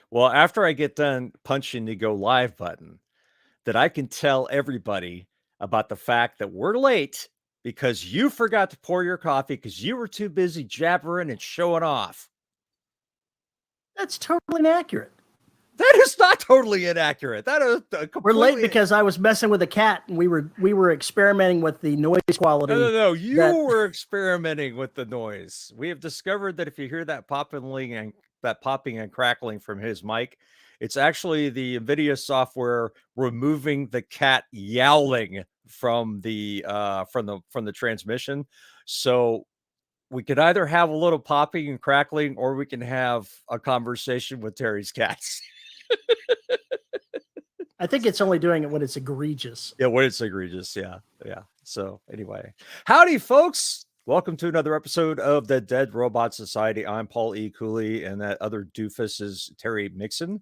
Well, after I get done punching the go live button, that I can tell everybody about the fact that we're late because you forgot to pour your coffee because you were too busy jabbering and showing off. That's totally inaccurate. That is not totally inaccurate. That is completely... We're late because I was messing with a cat and we were experimenting with the noise quality. No. You were experimenting with the noise. We have discovered that if you hear that popping and crackling from his mic, it's actually the NVIDIA software removing the cat yowling from the transmission. So we could either have a little popping and crackling, or we can have a conversation with Terry's cats. I think it's only doing it when it's egregious. Yeah, when it's egregious. Yeah. So anyway, howdy, folks. Welcome to another episode of the Dead Robot Society. I'm Paul E. Cooley, and that other doofus is Terry Mixon.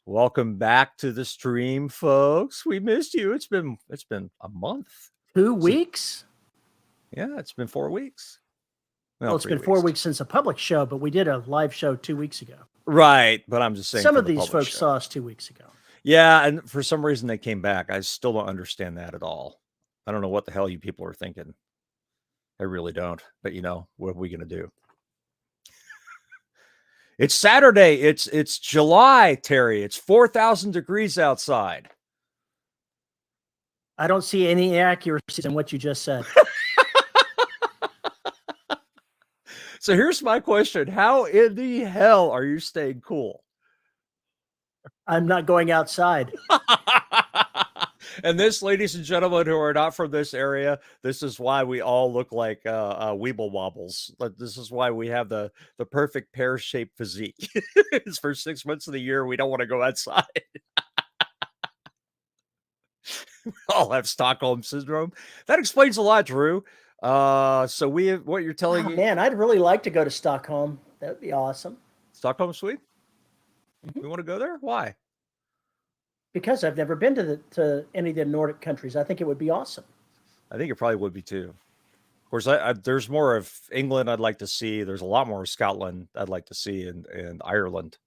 Welcome back to the stream, folks. We missed you. It's been a month. 2 weeks? Yeah, it's been 4 weeks. Well, it's been 4 weeks since a public show, but we did a live show 2 weeks ago. Right, but I'm just saying some of these folks saw us 2 weeks ago. Yeah, and for some reason they came back. I still don't understand that at all. I don't know what the hell you people are thinking. I really don't. But what are we gonna do? It's Saturday. It's July, Terry. It's 4,000 degrees outside. I don't see any accuracies in what you just said. So here's my question. How in the hell are you staying cool? I'm not going outside. And this, ladies and gentlemen who are not from this area, this is why we all look like weeble wobbles. This is why we have the perfect pear-shaped physique. It's for 6 months of the year we don't want to go outside. We all have Stockholm syndrome. That explains a lot, Drew. So what you're telling me? Man, I'd really like to go to Stockholm. That'd be awesome. Stockholm, sweet. We want to go there? Why? Because I've never been to any of the Nordic countries. I think it would be awesome. I think it probably would be too. Of course, there's more of England I'd like to see. There's a lot more of Scotland I'd like to see, and Ireland.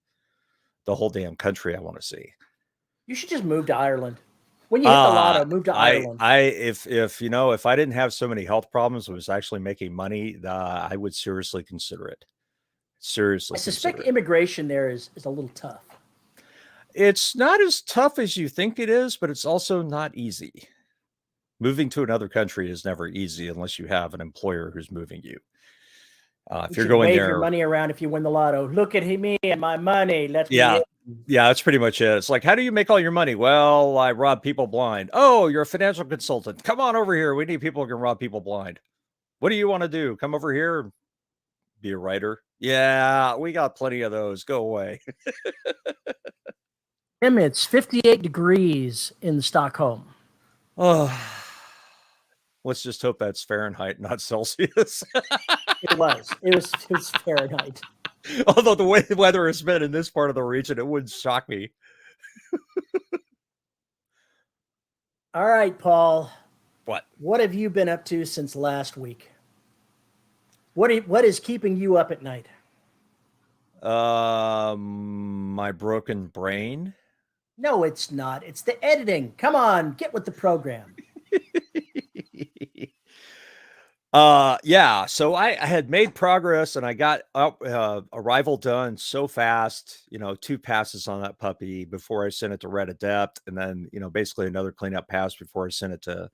The whole damn country I want to see. You should just move to Ireland. When you hit the lotto, move to Ireland. If I didn't have so many health problems, was actually making money, I would seriously consider it. Seriously, I suspect immigration there is a little tough. It's not as tough as you think it is, but it's also not easy. Moving to another country is never easy unless you have an employer who's moving you. If you're going there, your money around if you win the lotto. Look at me and my money. Yeah, that's pretty much it. It's like, how do you make all your money? Well, I rob people blind. Oh, you're a financial consultant. Come on over here. We need people who can rob people blind. What do you want to do? Come over here and be a writer. Yeah, we got plenty of those. Go away. Tim, it's 58 degrees in Stockholm. Oh, let's just hope that's Fahrenheit, not Celsius. It was Fahrenheit. Although the way the weather has been in this part of the region, it wouldn't shock me. All right, Paul. What have you been up to since last week? What is keeping you up at night? My broken brain. No, it's not. It's the editing. Come on, get with the program. Yeah. So I had made progress, and I got Arrival done so fast. 2 passes on that puppy before I sent it to Red Adept, and then basically another cleanup pass before I sent it to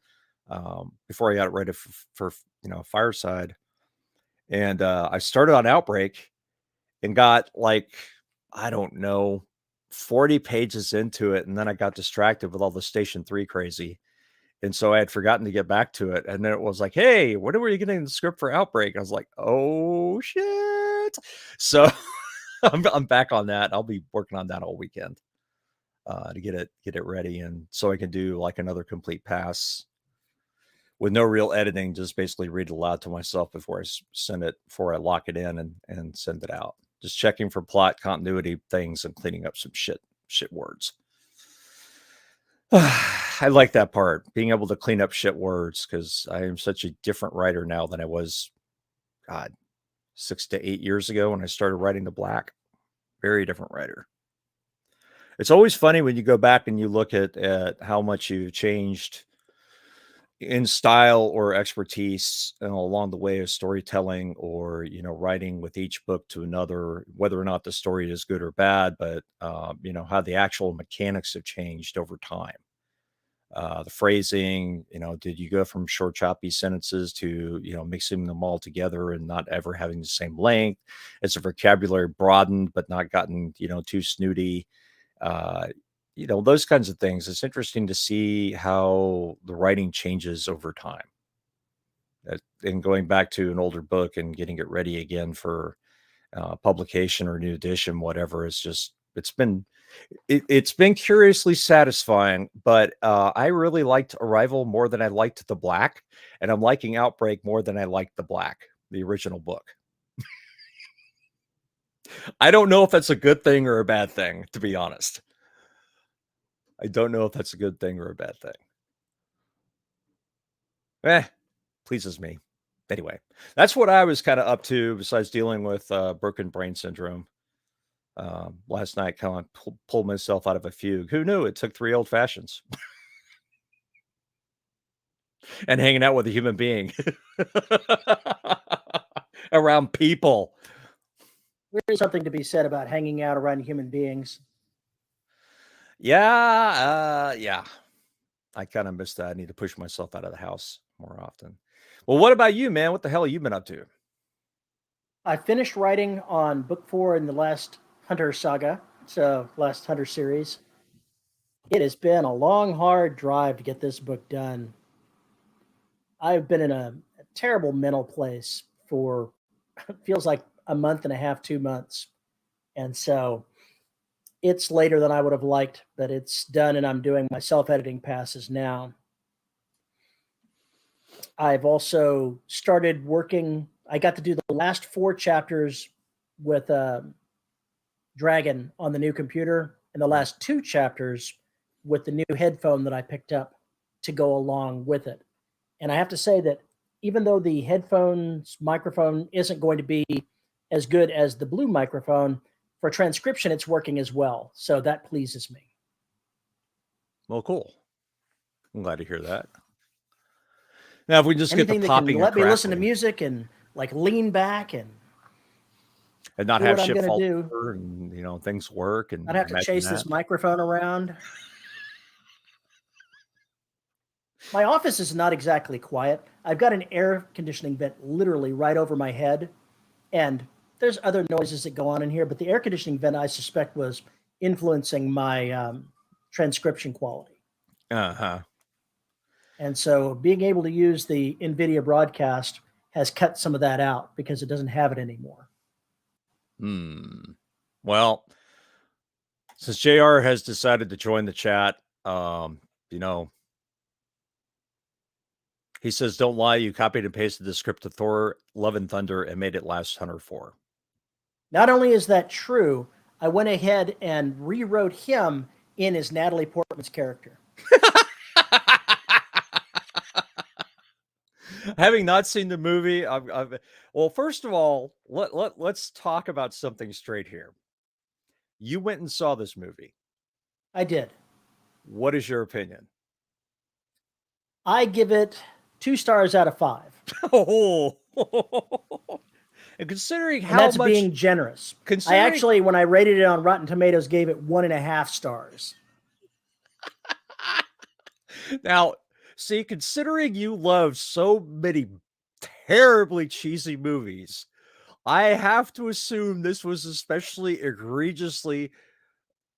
before I got it ready for Fireside. And I started on Outbreak and got I don't know, 40 pages into it, and then I got distracted with all the Station 3 crazy. And so I had forgotten to get back to it. And then it was like, hey, when were you getting the script for Outbreak? I was like, oh, shit. So I'm back on that. I'll be working on that all weekend to get it ready. And so I can do another complete pass with no real editing, just basically read it aloud to myself before I lock it in and send it out. Just checking for plot continuity things and cleaning up some shit words. I like that part, being able to clean up shit words, because I am such a different writer now than I was, 6 to 8 years ago when I started writing The Black. Very different writer. It's always funny when you go back and you look at how much you've changed in style or expertise along the way of storytelling, or writing with each book to another, whether or not the story is good or bad, but how the actual mechanics have changed over time. The phrasing, did you go from short choppy sentences to mixing them all together and not ever having the same length? As the vocabulary broadened but not gotten too snooty? uh, those kinds of things. It's interesting to see how the writing changes over time. And going back to an older book and getting it ready again for publication or new edition, whatever, it's been curiously satisfying. But I really liked Arrival more than I liked The Black, and I'm liking Outbreak more than I liked The Black, the original book. I don't know if that's a good thing or a bad thing, to be honest. I don't know if that's a good thing or a bad thing. Pleases me. Anyway, that's what I was kind of up to besides dealing with broken brain syndrome. Last night, kind of pulled myself out of a fugue. Who knew it took 3 old fashions and hanging out with a human being around people. There is something to be said about hanging out around human beings. Yeah. I kind of missed that. I need to push myself out of the house more often. Well, what about you, man? What the hell have you been up to? I finished writing on book 4 in the last Hunter saga, so last Hunter series. It has been a long, hard drive to get this book done. I've been in a terrible mental place for feels like a month and a half, 2 months. And so it's later than I would have liked, but it's done, and I'm doing my self-editing passes now. I've also started working. I got to do the last 4 chapters with Dragon on the new computer, and the last 2 chapters with the new headphone that I picked up to go along with it. And I have to say that even though the headphones microphone isn't going to be as good as the blue microphone, for transcription, it's working as well. So that pleases me. Well, cool. I'm glad to hear that. Now, if we just Anything get the that can popping let me listen to crackling music and like lean back and and not do have what I'm shit going to fall do, over and things work, and not have to imagine chase that. this microphone around. My office is not exactly quiet. I've got an air conditioning vent literally right over my head, and there's other noises that go on in here, but the air conditioning vent, I suspect, was influencing my transcription quality. Uh-huh. And so being able to use the NVIDIA broadcast has cut some of that out because it doesn't have it anymore. Well, since JR has decided to join the chat, you know, he says, don't lie, you copied and pasted the script to Thor, Love and Thunder, and made it Last Hunter 4. Not only is that true, I went ahead and rewrote him in as Natalie Portman's character. Having not seen the movie, well, first of all, let's talk about something straight here. You went and saw this movie. I did. What is your opinion? I give it 2 stars out of 5. Oh, and considering And how that's much being generous. I actually, when I rated it on Rotten Tomatoes, gave it 1.5 stars. Now, see, considering you love so many terribly cheesy movies, I have to assume this was especially egregiously,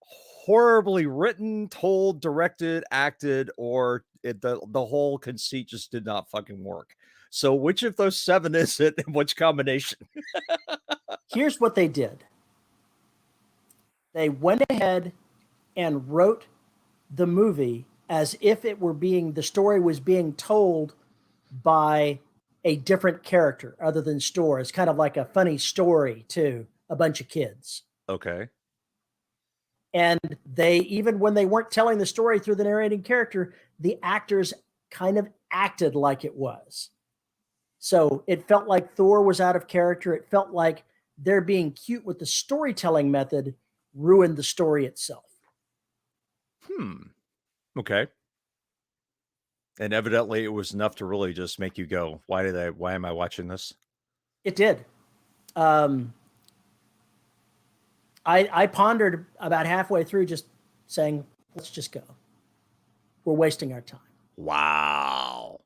horribly written, told, directed, acted, or the whole conceit just did not fucking work. So which of those 7 is it, and which combination? Here's what they did. They went ahead and wrote the movie as if it were the story was being told by a different character other than Storr. It's kind of like a funny story to a bunch of kids. Okay. And they, even when they weren't telling the story through the narrating character, the actors kind of acted like it was. So it felt like Thor was out of character. It felt like their being cute with the storytelling method ruined the story itself. Okay. And evidently it was enough to really just make you go, why am I watching this? It did. I pondered about halfway through just saying, let's just go. We're wasting our time. Wow.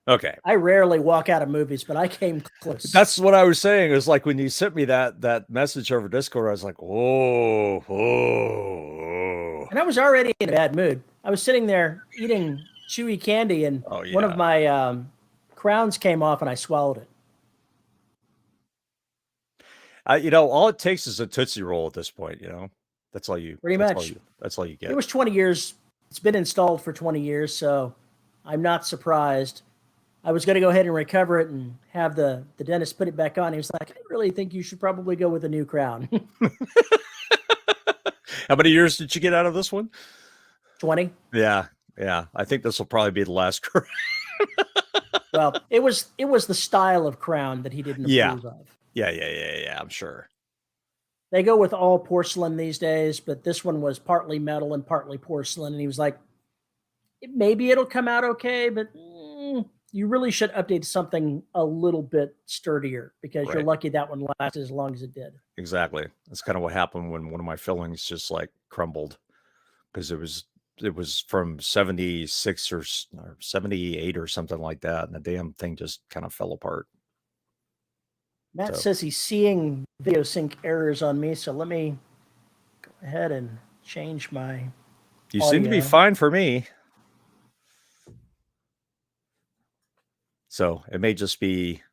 Okay. I rarely walk out of movies, but I came close. That's what I was saying. It was like when you sent me that message over Discord, I was like, whoa. And I was already in a bad mood. I was sitting there eating chewy candy, and one of my crowns came off, and I swallowed it. All it takes is a Tootsie Roll at this point, That's all you pretty much. That's all you get. It was 20 years. It's been installed for 20 years, so I'm not surprised. I was going to go ahead and recover it and have the dentist put it back on. He was like, I really think you should probably go with a new crown. How many years did you get out of this one? 20. Yeah. I think this will probably be the last crown. Well, it was the style of crown that he didn't approve of. Yeah, I'm sure. They go with all porcelain these days, but this one was partly metal and partly porcelain. And he was like, maybe it'll come out okay, but you really should update something a little bit sturdier, because you're lucky that one lasted as long as it did. Exactly. That's kind of what happened when one of my fillings just like crumbled, because it was from 76 or 78 or something like that. And the damn thing just kind of fell apart. Matt says he's seeing video sync errors on me, so let me go ahead and change my You audio. Seem to be fine for me. So it may just be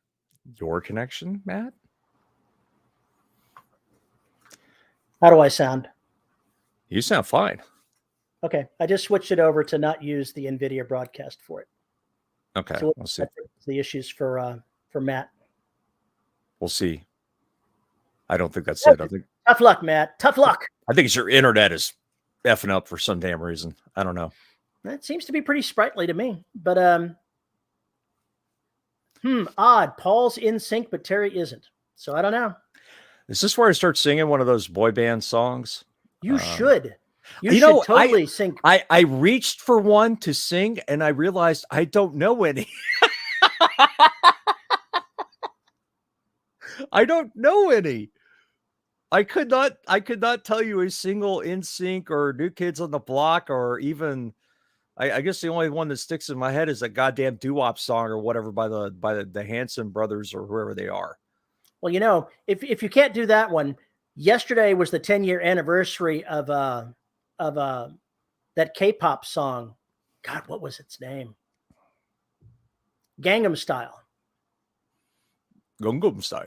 your connection, Matt. How do I sound? You sound fine. Okay. I just switched it over to not use the NVIDIA broadcast for it. Okay. So we'll see. The issues for Matt. We'll see. I don't think that's it. I think tough luck, Matt. Tough luck. I think it's your internet is effing up for some damn reason. I don't know. That seems to be pretty sprightly to me. But odd. Paul's in sync, but Terry isn't. So I don't know. Is this where I start singing one of those boy band songs? You should. You should totally sync. I reached for one to sing, and I realized I don't know any. I don't know any. I could not tell you a single NSYNC or New Kids on the Block, or even I guess the only one that sticks in my head is that goddamn doo-wop song or whatever by the Hanson brothers or whoever they are. Well, if you can't do that one, yesterday was the 10-year anniversary of that K-pop song. God, what was its name? Gangnam Style. Gangnam Style.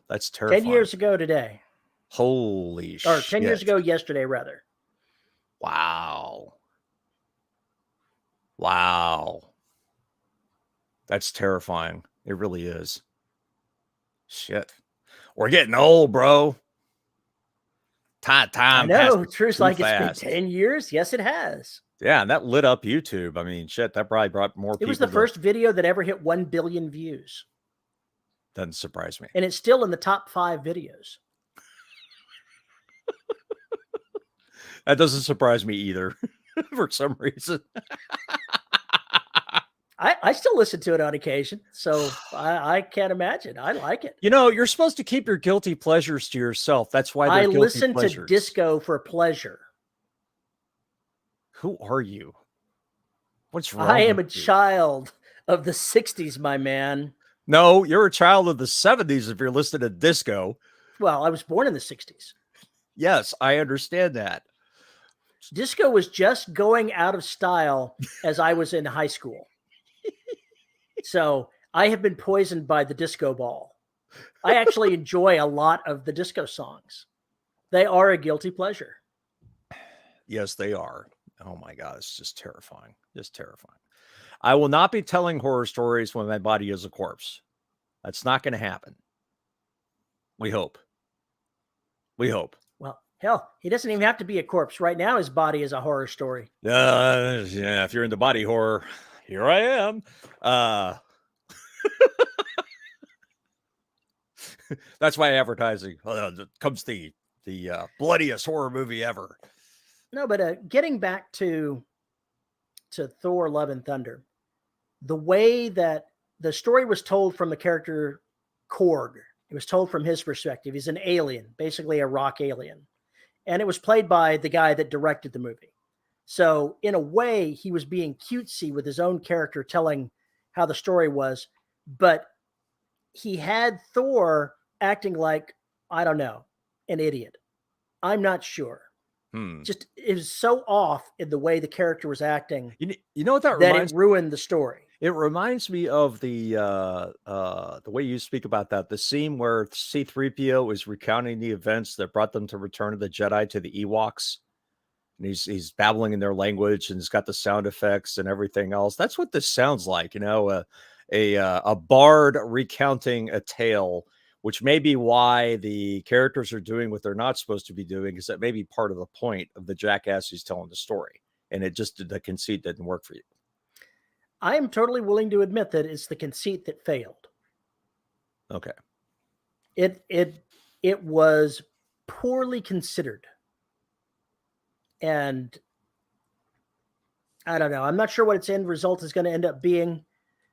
That's terrifying. 10 years ago today. Holy shit. Or 10 years ago yesterday, rather. Wow. That's terrifying. It really is. Shit. We're getting old, bro. Time. I know. Truth's like fast. It's been 10 years. Yes, it has. Yeah, and that lit up YouTube. I mean, shit, that probably brought more people. It was the first video that ever hit 1 billion views. Doesn't surprise me. And it's still in the top 5 videos. That doesn't surprise me either, for some reason. I still listen to it on occasion, so I can't imagine. I like it. You're supposed to keep your guilty pleasures to yourself. That's why I listen to disco for pleasure. Who are you? What's wrong? I am a child of the 60s, my man. No, you're a child of the 70s if you're listening to disco. Well, I was born in the 60s. Yes, I understand that. Disco was just going out of style as I was in high school. So I have been poisoned by the disco ball. I actually enjoy a lot of the disco songs. They are a guilty pleasure. Yes, they are. Oh my God, it's just terrifying. Just terrifying. I will not be telling horror stories when my body is a corpse. That's not going to happen. We hope. Well, hell, he doesn't even have to be a corpse. Right now, his body is a horror story. Yeah, if you're into body horror, here I am. That's why advertising comes the bloodiest horror movie ever. No, but getting back to Thor: Love and Thunder, the way that the story was told from the character Korg, it was told from his perspective. He's an alien, basically a rock alien, and it was played by the guy that directed the movie. So in a way, he was being cutesy with his own character, telling how the story was, but he had Thor acting like, I don't know, an idiot. I'm not sure. Just it was so off in the way the character was acting. You know what that it ruined the story. It reminds me of the way you speak about that, the scene where C-3PO is recounting the events that brought them to Return of the Jedi to the Ewoks. And he's babbling in their language, and he's got the sound effects and everything else. That's what this sounds like, a bard recounting a tale, which may be why the characters are doing what they're not supposed to be doing, because that may be part of the point of the jackass who's telling the story. And the conceit didn't work for you. I am totally willing to admit that it's the conceit that failed. Okay. It was poorly considered. And I don't know. I'm not sure what its end result is going to end up being,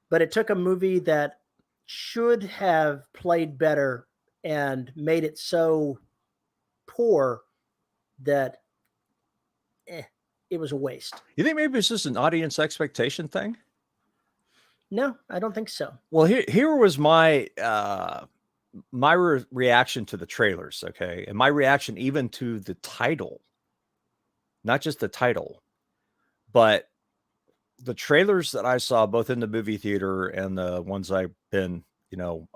but it took a movie that should have played better and made it so poor that it was a waste. You think maybe it's just an audience expectation thing? No, I don't think so. Well, here was my reaction to the trailers, okay? And my reaction even to the title. Not just the title, but the trailers that I saw both in the movie theater and the ones I've been,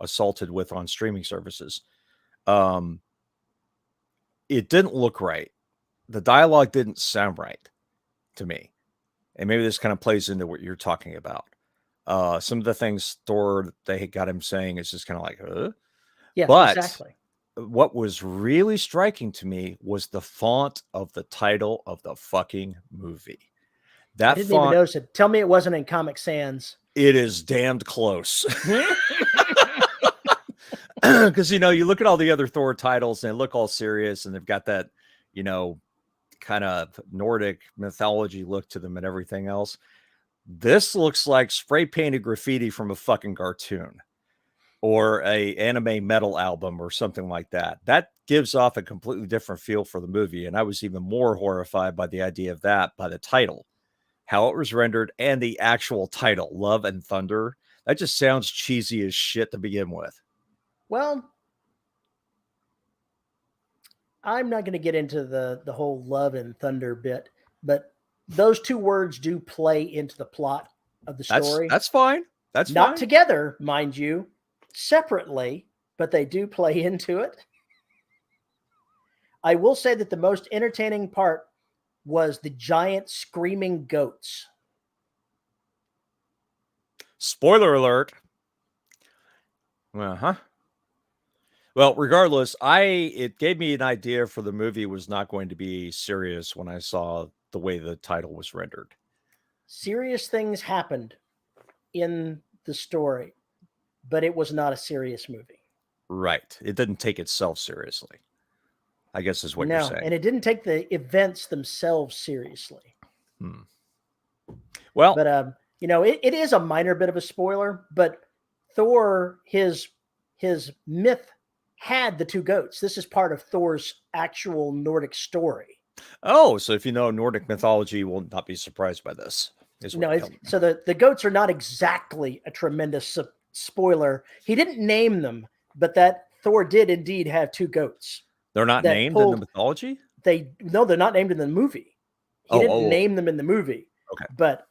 assaulted with on streaming services. It didn't look right. The dialogue didn't sound right to me. And maybe this kind of plays into what you're talking about. Some of the things Thor, they got him saying is just kind of like, Yeah, but exactly. What was really striking to me was the font of the title of the fucking movie. That I didn't font, even notice it. Tell me it wasn't in Comic Sans. It is damned close. Because, you look at all the other Thor titles and they look all serious and they've got that, kind of Nordic mythology look to them and everything else. This looks like spray painted graffiti from a fucking cartoon or a anime metal album or something like that. That gives off a completely different feel for the movie. And I was even more horrified by the idea of that, by the title, how it was rendered, and the actual title, Love and Thunder. That just sounds cheesy as shit to begin with. Well, I'm not going to get into the whole Love and Thunder bit, but those two words do play into the plot of the story. That's fine. That's not fine. Together, mind you, separately, but they do play into it. I will say that the most entertaining part was the giant screaming goats. Spoiler alert. Well, regardless, it gave me an idea for the movie was not going to be serious when I saw the way the title was rendered. Serious things happened in the story, but it was not a serious movie. Right. It didn't take itself seriously, I guess is what you're saying. And it didn't take the events themselves seriously. Well, but it is a minor bit of a spoiler, but Thor, his myth had the two goats. This is part of Thor's actual Nordic story. Oh, so if you know Nordic mythology, you will not be surprised by this. So the goats are not exactly a tremendous spoiler. He didn't name them, but that Thor did indeed have two goats. They're not named in the mythology? They're not named in the movie. He didn't name them in the movie. Okay. But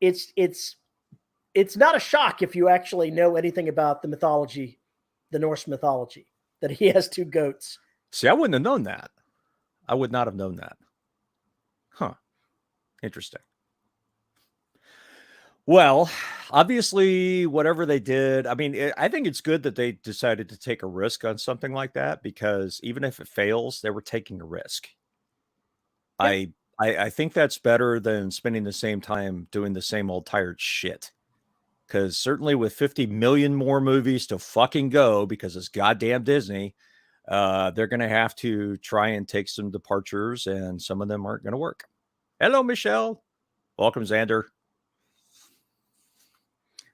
it's not a shock if you actually know anything about the mythology, the Norse mythology, that he has two goats. See, I wouldn't have known that. I would not have known that. Huh. Interesting. Well, obviously, whatever they did, I mean, I think it's good that they decided to take a risk on something like that, because even if it fails, they were taking a risk. Yeah. I think that's better than spending the same time doing the same old tired shit. because certainly with 50 million more movies to fucking go, because it's goddamn Disney, they're going to have to try and take some departures, and some of them aren't going to work. Hello, Michelle. Welcome, Xander.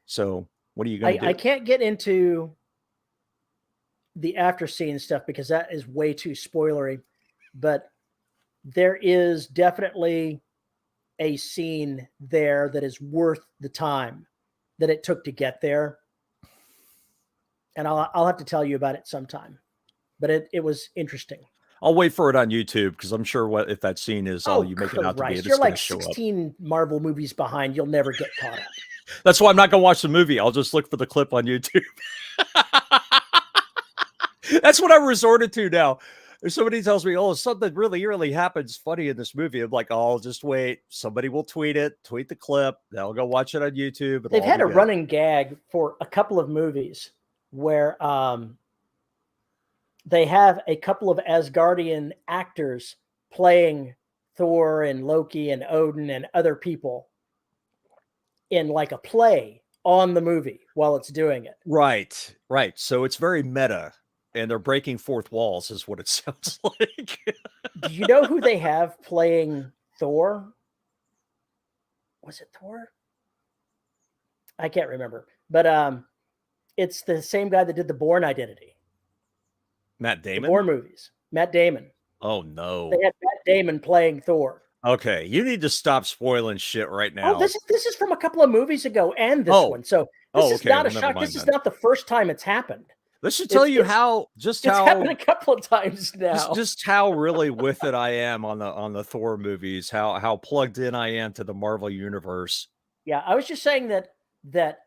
So what are you going to do? I can't get into the after scene stuff because that is way too spoilery, but there is definitely a scene there that is worth the time that it took to get there. And I'll have to tell you about it sometime, but it was interesting. I'll wait for it on YouTube because I'm sure if that scene is all you make it out to be, it's you're like show 16 up. Marvel movies behind. You'll never get caught up. That's why I'm not going to watch the movie. I'll just look for the clip on YouTube. That's what I resorted to now. If somebody tells me, oh, something really, really happens funny in this movie, I'm like, oh, just wait. Somebody will tweet the clip. They'll go watch it on YouTube. They've had a running gag for a couple of movies where they have a couple of Asgardian actors playing Thor and Loki and Odin and other people in like a play on the movie while it's doing it. Right. So it's very meta, and they're breaking fourth walls is what it sounds like. Do you know who they have playing Thor? Was it Thor? I can't remember, but it's the same guy that did the Bourne Identity. Matt Damon? The Bourne movies. Matt Damon. Oh, no. They had Matt Damon playing Thor. Okay, you need to stop spoiling shit right now. Oh, this is from a couple of movies ago and this one. So this is not a shock. This is not the first time it's happened. This should tell you how it's happened a couple of times now. Just how really with it I am on the Thor movies, how plugged in I am to the Marvel universe. Yeah, I was just saying that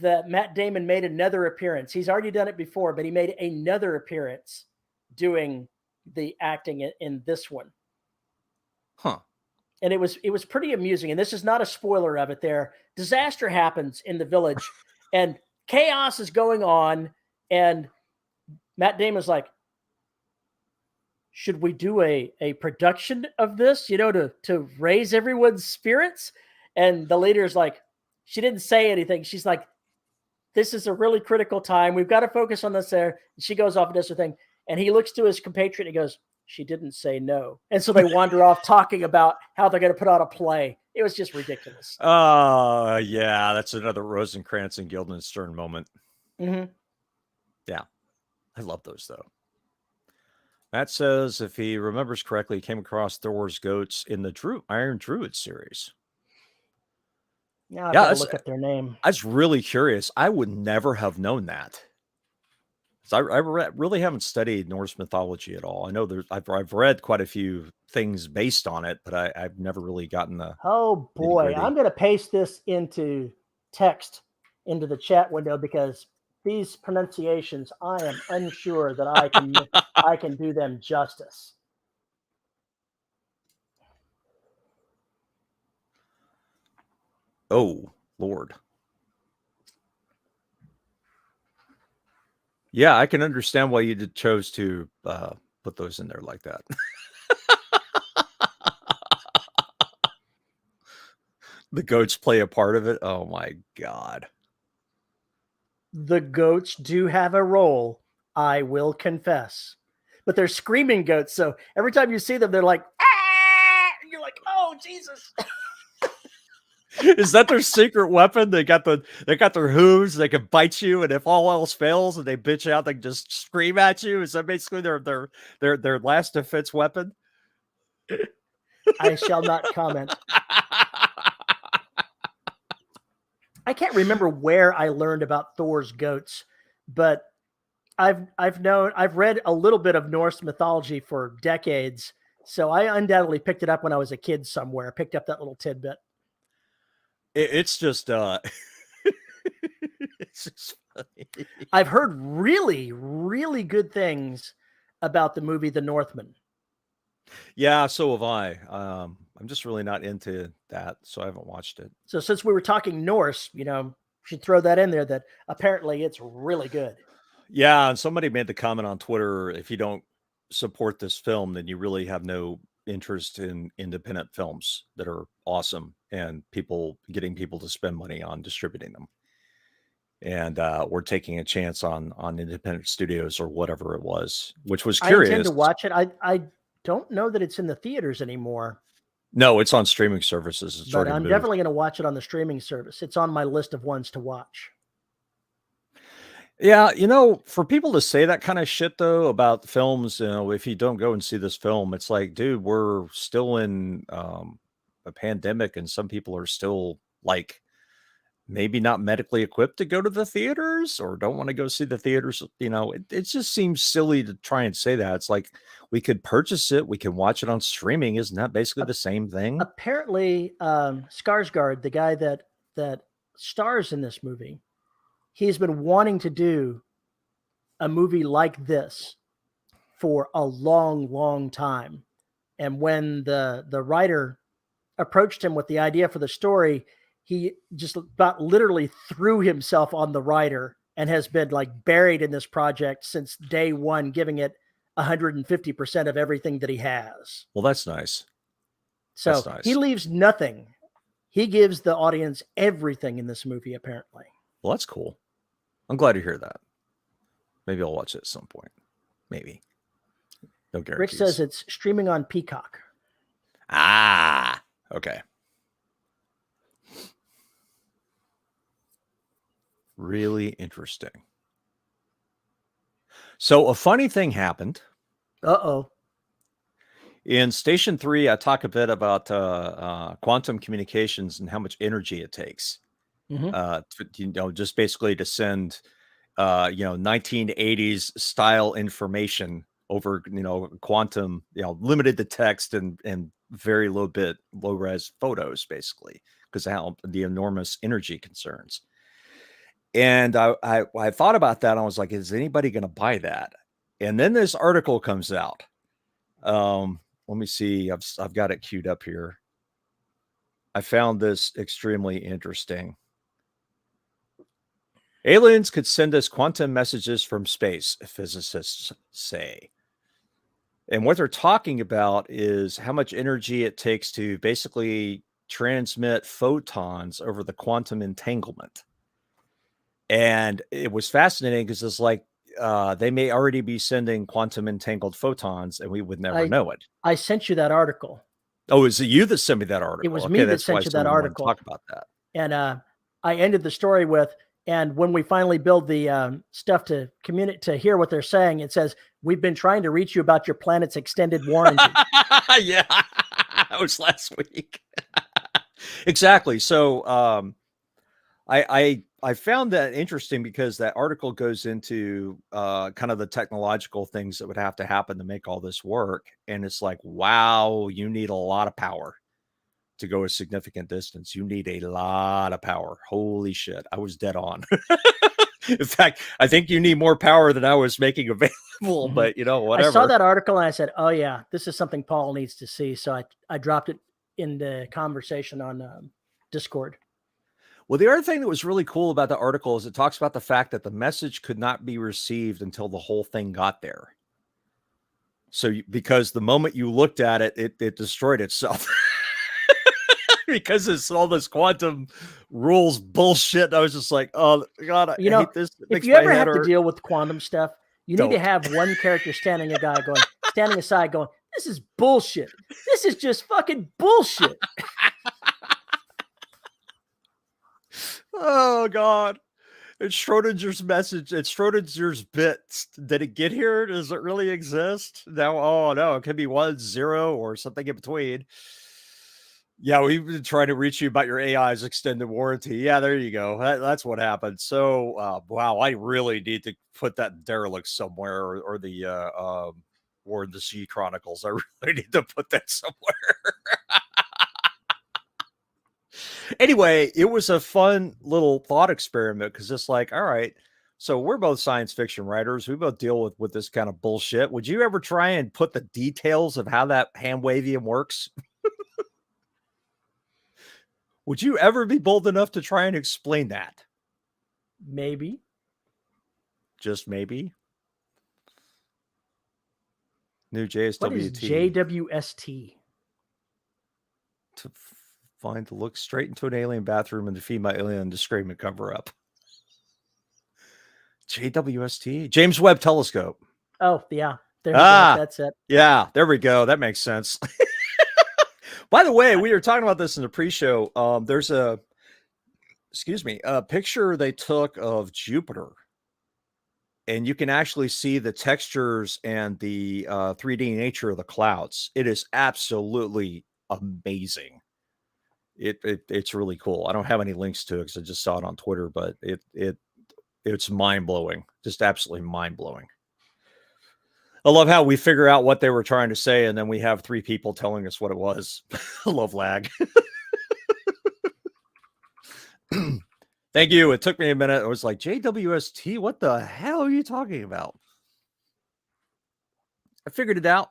Matt Damon made another appearance. He's already done it before, but he made another appearance doing the acting in this one. Huh. And it was pretty amusing. And this is not a spoiler of it there. Disaster happens in the village and chaos is going on. And Matt Damon's like, should we do a production of this, to raise everyone's spirits? And the leader's like, she didn't say anything. She's like, this is a really critical time. We've got to focus on this there. And she goes off and does her thing. And he looks to his compatriot and he goes, she didn't say no. And so they wander off talking about how they're going to put on a play. It was just ridiculous. Yeah, that's another Rosencrantz and Guildenstern moment. Mm-hmm. Yeah, I love those, though. Matt says, if he remembers correctly, he came across Thor's goats in the Iron Druid series. Now I've got to look up their name. I was really curious. I would never have known that. I really haven't studied Norse mythology at all. I know I've read quite a few things based on it, but I've never really gotten the. Oh boy, I'm going to paste this into text into the chat window because these pronunciations, I am unsure that I can do them justice. Oh Lord. Yeah, I can understand why you chose to put those in there like that. The goats play a part of it. Oh my God. The goats do have a role, I will confess. But they're screaming goats, so every time you see them, they're like, ah! And you're like, oh Jesus. Is that their secret weapon? They got their hooves. They can bite you, and if all else fails and they bitch out, they can just scream at you. Is that basically their last defense weapon? I shall not comment. I can't remember where I learned about Thor's goats, but I've read a little bit of Norse mythology for decades, so I undoubtedly picked it up when I was a kid somewhere. I picked up that little tidbit. It's just it's just funny. I've heard really, really good things about the movie The Northman. Yeah, so have I. I'm just really not into that, so I haven't watched it. So since we were talking Norse, we should throw that in there that apparently it's really good. Yeah, and somebody made the comment on Twitter, if you don't support this film, then you really have no interest in independent films that are awesome and getting people to spend money on distributing them. and we're taking a chance on independent studios or whatever it was, which was I intend curious. to watch it. I don't know that it's in the theaters anymore, No, it's on streaming services. It's but already I'm moved. definitely going to watch it on the streaming service. It's on my list of ones to watch. Yeah, for people to say that kind of shit though about films, if you don't go and see this film, it's like, dude, we're still in a pandemic, and some people are still like maybe not medically equipped to go to the theaters or don't want to go see the theaters. It just seems silly to try and say that. It's like we could purchase it, we can watch it on streaming. Isn't that basically the same thing? Apparently, Skarsgård, the guy that stars in this movie, he's been wanting to do a movie like this for a long, long time. And when the writer approached him with the idea for the story, he just about literally threw himself on the writer and has been like buried in this project since day one, giving it 150% of everything that he has. Well, that's nice. So That's nice. he leaves nothing. He gives the audience everything in this movie, apparently. Well, that's cool. I'm glad to hear that. Maybe I'll watch it at some point. Maybe. No guarantees. Rick says it's streaming on Peacock. Ah, okay. Really interesting. So a funny thing happened. Uh-oh. In Station 3, I talk a bit about quantum communications and how much energy it takes. Just basically to send 1980s style information over quantum, limited to text and very low res photos, basically, because of how the enormous energy concerns. And I thought about that. I was like, is anybody going to buy that? And then this article comes out. Let me see. I've got it queued up here. I found this extremely interesting. Aliens could send us quantum messages from space, physicists say. And what they're talking about is how much energy it takes to basically transmit photons over the quantum entanglement. And it was fascinating because it's like they may already be sending quantum entangled photons and we would never know it. I sent you that article. Oh, is it you that sent me that article? It was me that sent you that article. Talk about that. And I ended the story with, and when we finally build the stuff to communicate, to hear what they're saying, it says, we've been trying to reach you about your planet's extended warranty. Yeah, that was last week. Exactly. So I found that interesting because that article goes into kind of the technological things that would have to happen to make all this work. And it's like, wow, you need a lot of power to go a significant distance. You need a lot of power. Holy shit. I was dead on. In fact, I think you need more power than I was making available, but whatever. I saw that article and I said, oh yeah, this is something Paul needs to see. So I dropped it in the conversation on Discord. Well, the other thing that was really cool about the article is it talks about the fact that the message could not be received until the whole thing got there. So because the moment you looked at it, it destroyed itself. Because it's all this quantum rules bullshit. I was just like, oh God, I hate this. If you ever have to deal with quantum stuff, you need to have one character standing aside going, this is bullshit. This is just fucking bullshit. Oh God. It's Schrodinger's message. It's Schrodinger's bits. Did it get here? Does it really exist? No. Oh no, it could be 1, 0 or something in between. Yeah, we've been trying to reach you about your AI's extended warranty. Yeah, there you go. That's what happened. So, wow, I really need to put that derelict somewhere, or the War of the Sea Chronicles. I really need to put that somewhere. Anyway, it was a fun little thought experiment because it's like, all right, so we're both science fiction writers. We both deal with this kind of bullshit. Would you ever try and put the details of how that hand wavium works? Would you ever be bold enough to try and explain that? Maybe. Just maybe. New JSWT. What is JWST? To look straight into an alien bathroom and defeat my alien to scream and cover up. JWST, James Webb Telescope. Oh, yeah. There you go. That's it. Yeah, there we go. That makes sense. By the way, we were talking about this in the pre-show. There's a picture they took of Jupiter, and you can actually see the textures and the 3D nature of the clouds. It is absolutely amazing. It's really cool. I don't have any links to it because I just saw it on Twitter, but it's mind-blowing, just absolutely mind-blowing. I love how we figure out what they were trying to say, and then we have 3 people telling us what it was. I love lag. Thank you. It took me a minute. I was like, JWST, what the hell are you talking about? I figured it out.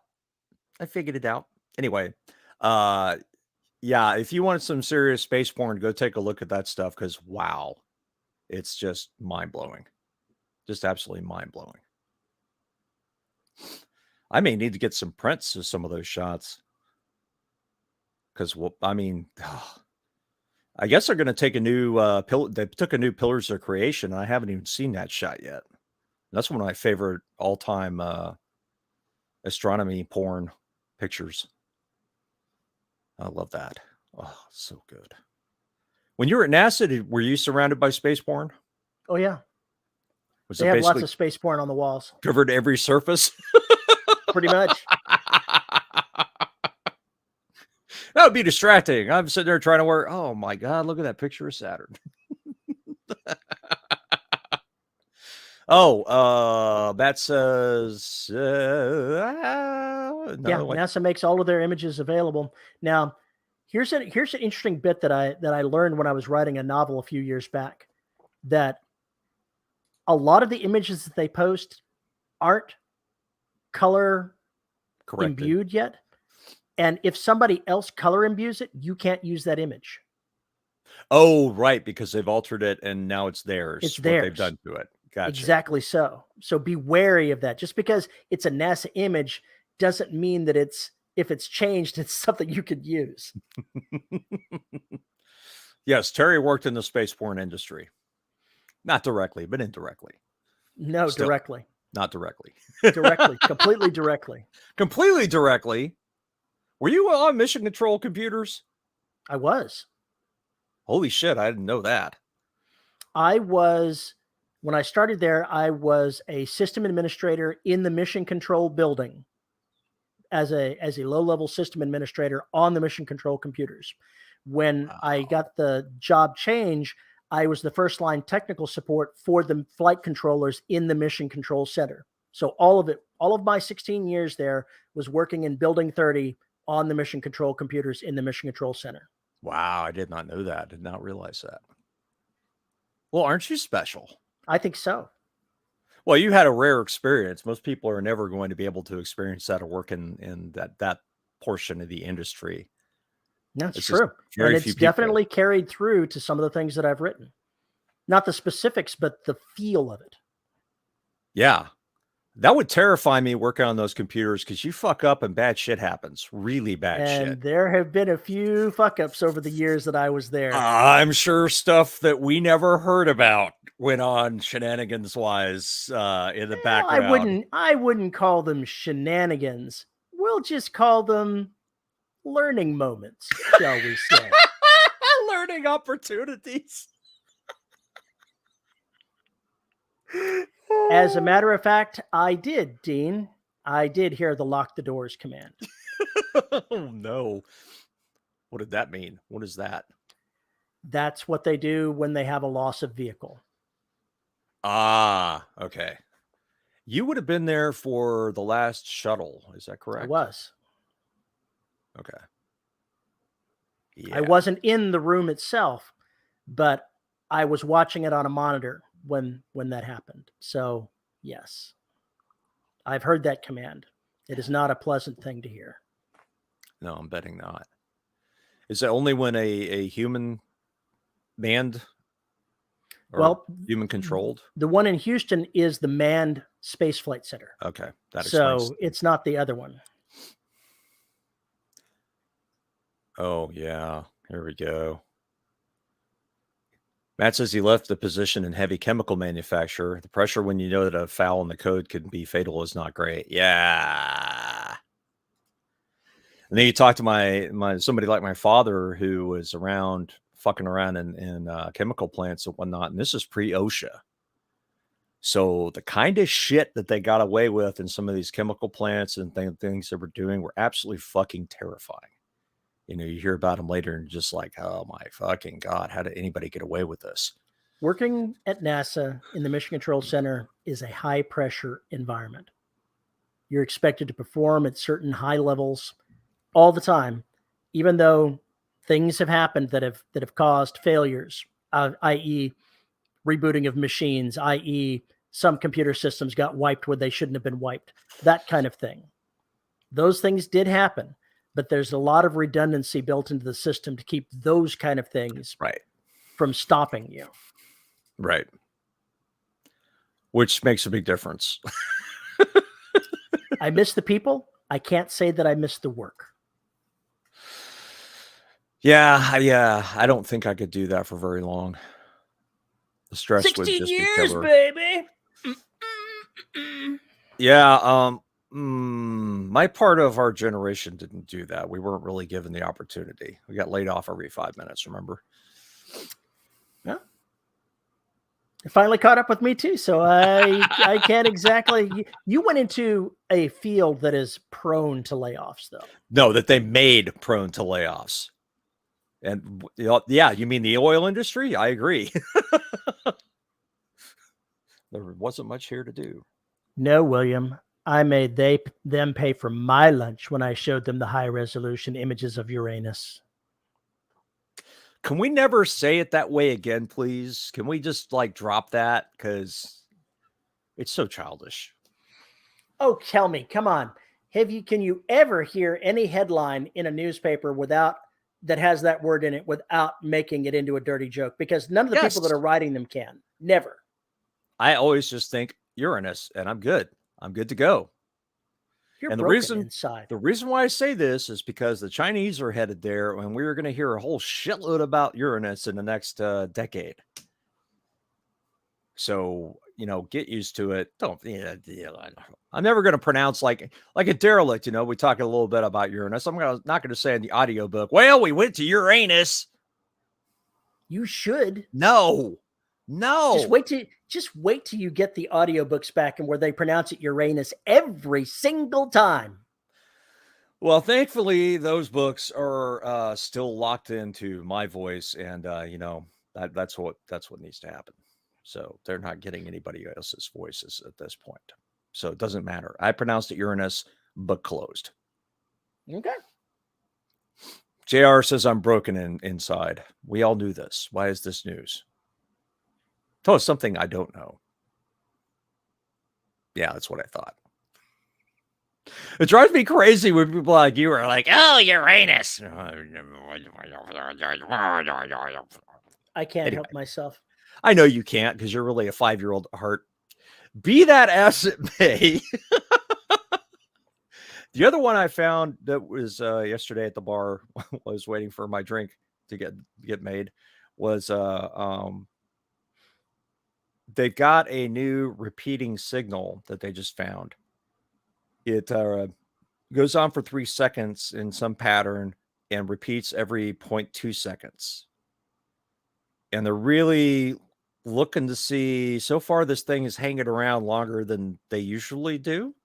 Anyway, yeah, if you want some serious space porn, go take a look at that stuff because, wow, it's just mind-blowing. Just absolutely mind-blowing. I may need to get some prints of some of those shots because, well, I mean, I guess they're going to take a new they took a new Pillars of Creation. I haven't even seen that shot yet. That's one of my favorite all-time astronomy porn pictures. I love that. Oh, so good. When you were at NASA, were you surrounded by space porn? Oh, yeah. Was They it have lots basically of space porn on the walls. covered every surface? Pretty much. That would be distracting. I'm sitting there trying to work. Oh my God, look at that picture of Saturn. That says no, Yeah, NASA makes all of their images available. Now, here's an interesting bit that I learned when I was writing a novel a few years back, that a lot of the images that they post aren't color imbued yet. And if somebody else color imbues it, you can't use that image. Oh, right, because they've altered it and now it's theirs. It's what theirs. they've done to it. Gotcha. Exactly so. So be wary of that. Just because it's a NASA image doesn't mean that if it's changed, it's something you could use. Yes, Terry worked in the space porn industry. Not directly, but indirectly. No, Still, directly. Not directly. Directly. Completely directly. Completely directly. Were you on mission control computers? I was. Holy shit, I didn't know that. When I started there, I was a system administrator in the mission control building as a low-level system administrator on the mission control computers. When I got the job change, I was the first line technical support for the flight controllers in the mission control center. So all of my 16 years there was working in building 30 on the mission control computers in the mission control center. Wow, I did not know that. Did not realize that. Well, aren't you special? I think so. Well, you had a rare experience. Most people are never going to be able to experience that or work in that portion of the industry. That's true. And it's definitely carried through to some of the things that I've written. Not the specifics, but the feel of it. Yeah. That would terrify me working on those computers because you fuck up and bad shit happens. Really bad shit. And there have been a few fuck ups over the years that I was there. I'm sure stuff that we never heard about went on shenanigans wise in the background. I wouldn't call them shenanigans. We'll just call them learning moments, shall we say. Learning opportunities. As a matter of fact, I did, Dean. I did hear the lock the doors command. Oh, no. What did that mean? What is that? That's what they do when they have a loss of vehicle. Ah, okay. You would have been there for the last shuttle. Is that correct? I was. Okay. Yeah. I wasn't in the room itself, but I was watching it on a monitor when that happened. So, yes. I've heard that command. It is not a pleasant thing to hear. No, I'm betting not. Is it only when a human manned or human controlled? The one in Houston is the manned spaceflight center. Okay. So it's not the other one. Oh, yeah. Here we go. Matt says he left the position in heavy chemical manufacture. The pressure when you know that a foul in the code could be fatal is not great. Yeah. And then you talk to my somebody like my father who was around fucking around in chemical plants and whatnot, and this is pre-OSHA. So the kind of shit that they got away with in some of these chemical plants and things that we're doing were absolutely fucking terrifying. You know, you hear about them later and just like, oh my fucking God, how did anybody get away with this? Working at NASA in the Mission Control Center is a high pressure environment. You're expected to perform at certain high levels all the time, even though things have happened that have caused failures, i.e., rebooting of machines, i.e., some computer systems got wiped where they shouldn't have been wiped, that kind of thing. Those things did happen, but there's a lot of redundancy built into the system to keep those kind of things right from stopping you. Right. Which makes a big difference. I miss the people. I can't say that I miss the work. Yeah. I don't think I could do that for very long. The stress 16 would just years, be killer. baby. Yeah. My part of our generation didn't do that. We weren't really given the opportunity. We got laid off every 5 minutes, remember? Yeah. It finally caught up with me too. So I can't exactly. You went into a field that is prone to layoffs, though. No, that they made prone to layoffs. And yeah, you mean the oil industry? I agree. There wasn't much here to do. No, William. I made them pay for my lunch when I showed them the high resolution images of Uranus. Can we never say it that way again, please? Can we just like drop that? Because it's so childish. Oh, tell me, come on. Can you ever hear any headline in a newspaper that has that word in it without making it into a dirty joke? Because none of the people that are writing them can. Never. I always just think Uranus, and I'm good. I'm good to go. You're and inside. The reason why I say this is because the Chinese are headed there, and we're going to hear a whole shitload about Uranus in the next decade. So, get used to it. I'm never going to pronounce like a derelict. We talk a little bit about Uranus. I'm not going to say in the audiobook, well, we went to Uranus. You should. No. Just wait till you get the audiobooks back and where they pronounce it Uranus every single time. Well, thankfully, those books are still locked into my voice, and that's what needs to happen. So they're not getting anybody else's voices at this point. So it doesn't matter. I pronounced it Uranus, but closed. Okay. JR says I'm broken inside. We all knew this. Why is this news? Tell us something I don't know. Yeah, that's what I thought. It drives me crazy when people like you are like, oh, Uranus. I can't help myself. I know you can't because you're really a 5-year-old heart. Be that as it may. The other one I found that was yesterday at the bar while I was waiting for my drink to get made was they got a new repeating signal that they just found. It goes on for 3 seconds in some pattern and repeats every 0.2 seconds. And they're really looking to see, so far this thing is hanging around longer than they usually do.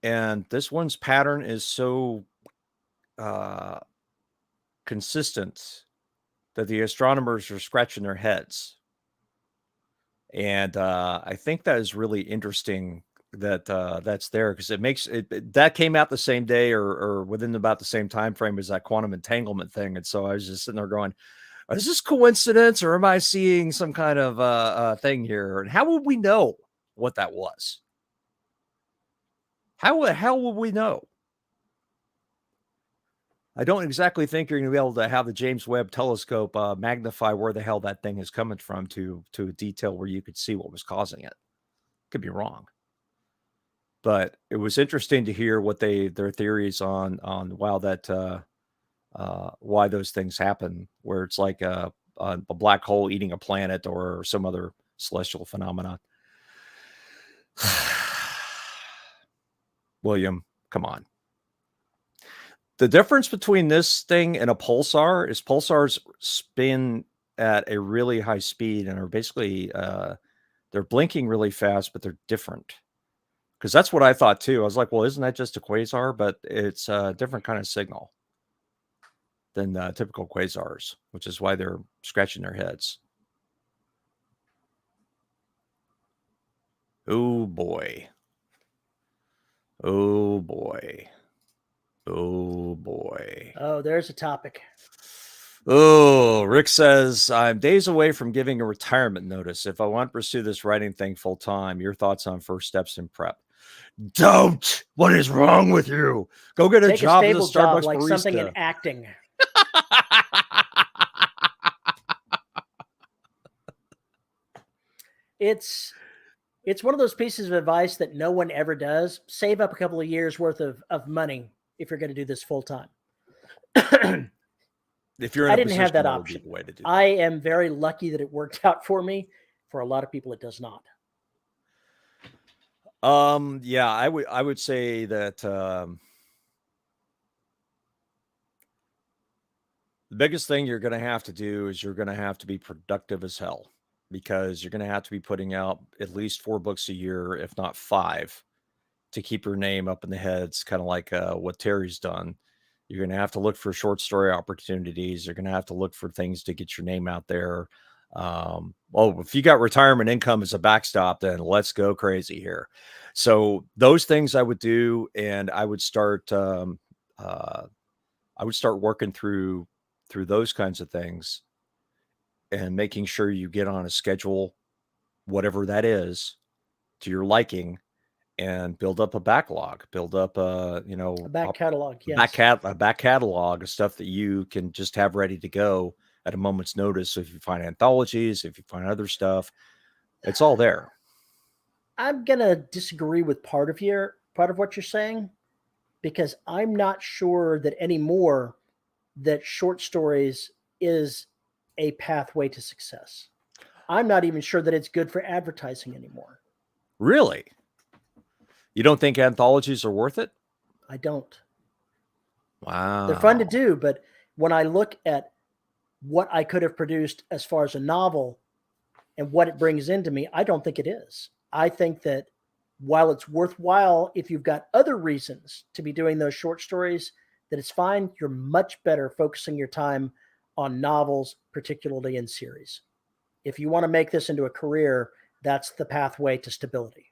And this one's pattern is so consistent that the astronomers are scratching their heads. And I think that is really interesting that that's there, because it makes it that came out the same day or within about the same time frame as that quantum entanglement thing. And so I was just sitting there going, is this coincidence or am I seeing some kind of thing here? And how would we know what that was? How the hell would we know? I don't exactly think you're going to be able to have the James Webb Telescope magnify where the hell that thing is coming from to a detail where you could see what was causing it. Could be wrong. But it was interesting to hear what their theories on why those things happen, where it's like a black hole eating a planet or some other celestial phenomenon. William, come on. The difference between this thing and a pulsar is pulsars spin at a really high speed and are basically they're blinking really fast, but they're different. Because that's what I thought too. I was like, well, isn't that just a quasar? But it's a different kind of signal than typical quasars, which is why they're scratching their heads. Oh boy. Oh boy. Oh boy. Oh, there's a topic. Oh, Rick says, I'm days away from giving a retirement notice. If I want to pursue this writing thing full time, your thoughts on first steps in prep? Don't. What is wrong with you? Go get a job as a Starbucks job, like barista. something in acting. It's one of those pieces of advice that no one ever does. Save up a couple of years worth of money if you're going to do this full time. If you're in I a didn't have that position, option. would be the way to do that. I am very lucky that it worked out for me. For a lot of people, it does not. Yeah, I would say that the biggest thing you're going to have to do is you're going to have to be productive as hell, because you're going to have to be putting out at least 4 books a year, if not 5, to keep your name up in the heads, kind of like what Terry's done. You're going to have to look for short story opportunities. You're going to have to look for things to get your name out there. If you got retirement income as a backstop, then let's go crazy here. So those things I would do, and I would start working through those kinds of things and making sure you get on a schedule, whatever that is, to your liking, and build up a backlog, build up a back catalog, yes. a back catalog of stuff that you can just have ready to go at a moment's notice. So if you find anthologies, if you find other stuff, it's all there. I'm gonna disagree with part of what you're saying, because I'm not sure that anymore that short stories is a pathway to success. I'm not even sure that it's good for advertising anymore. Really? You don't think anthologies are worth it? I don't. Wow. They're fun to do, but when I look at what I could have produced as far as a novel and what it brings into me, I don't think it is. I think that while it's worthwhile, if you've got other reasons to be doing those short stories, that it's fine. You're much better focusing your time on novels, particularly in series. If you want to make this into a career, that's the pathway to stability.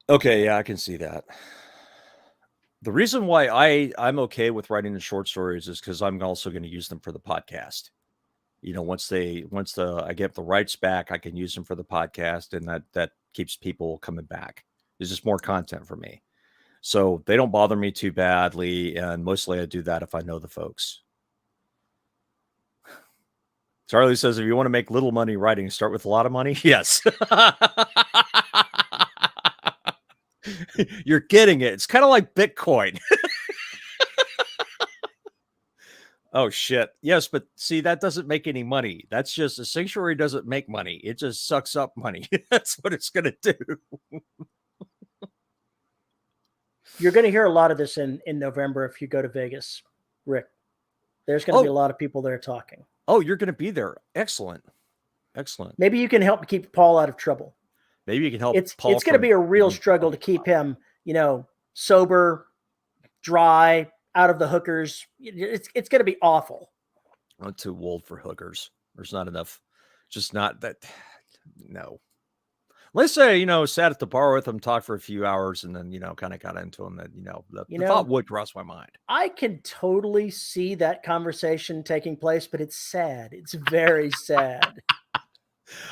Okay, yeah, I can see that. The reason why I'm okay with writing the short stories is because I'm also going to use them for the podcast. Once I get the rights back, I can use them for the podcast, and that keeps people coming back. There's just more content for me. So they don't bother me too badly, and mostly I do that if I know the folks. Charlie says, if you want to make little money writing, start with a lot of money. Yes. You're getting it. It's kind of like Bitcoin. Oh, shit. Yes, but see, that doesn't make any money. That's just, a sanctuary doesn't make money. It just sucks up money. That's what it's going to do. You're going to hear a lot of this in November if you go to Vegas, Rick. There's going to be a lot of people there talking. Oh, you're going to be there. Excellent. Excellent. Maybe you can help keep Paul out of trouble. Maybe you can help Paul. It's going to be a real struggle to keep him, sober, dry, out of the hookers. It's going to be awful. I'm too old for hookers. There's not enough. Just not that. No. Let's say, sat at the bar with him, talked for a few hours, and then, kind of got into him. That, the thought would cross my mind. I can totally see that conversation taking place, but it's sad. It's very sad.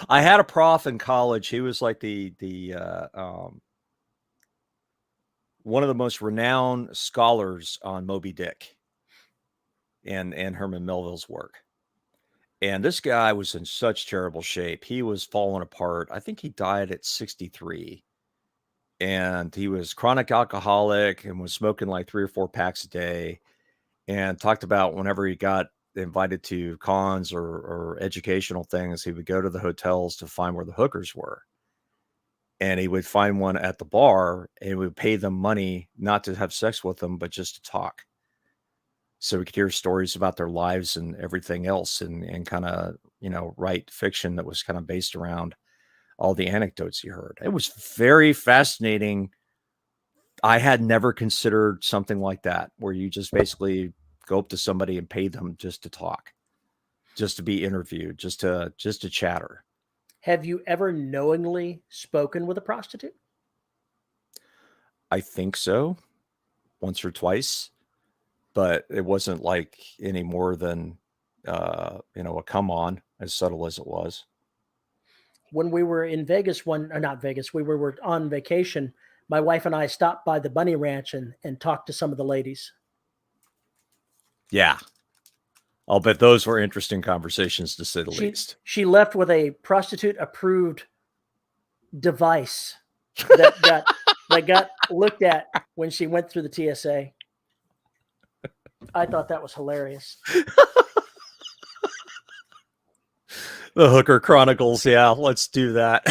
I had a prof in college. He was like the one of the most renowned scholars on Moby Dick and Herman Melville's work. And this guy was in such terrible shape. He was falling apart. I think he died at 63. And he was chronic alcoholic and was smoking like 3 or 4 packs a day, and talked about whenever he got invited to cons or educational things, he would go to the hotels to find where the hookers were. And he would find one at the bar and he would pay them money not to have sex with them, but just to talk. So we could hear stories about their lives and everything else, and kind of, write fiction that was kind of based around all the anecdotes he heard. It was very fascinating. I had never considered something like that, where you just basically go up to somebody and pay them just to talk, just to be interviewed, just to chatter. Have you ever knowingly spoken with a prostitute? I think so, once or twice, but it wasn't like any more than a come on, as subtle as it was. When we were in Vegas, not Vegas, we were on vacation. My wife and I stopped by the Bunny Ranch and talked to some of the ladies. Yeah. I'll bet those were interesting conversations, to say the least. She left with a prostitute approved device that got looked at when she went through the TSA. I thought that was hilarious. The Hooker Chronicles. Yeah, let's do that.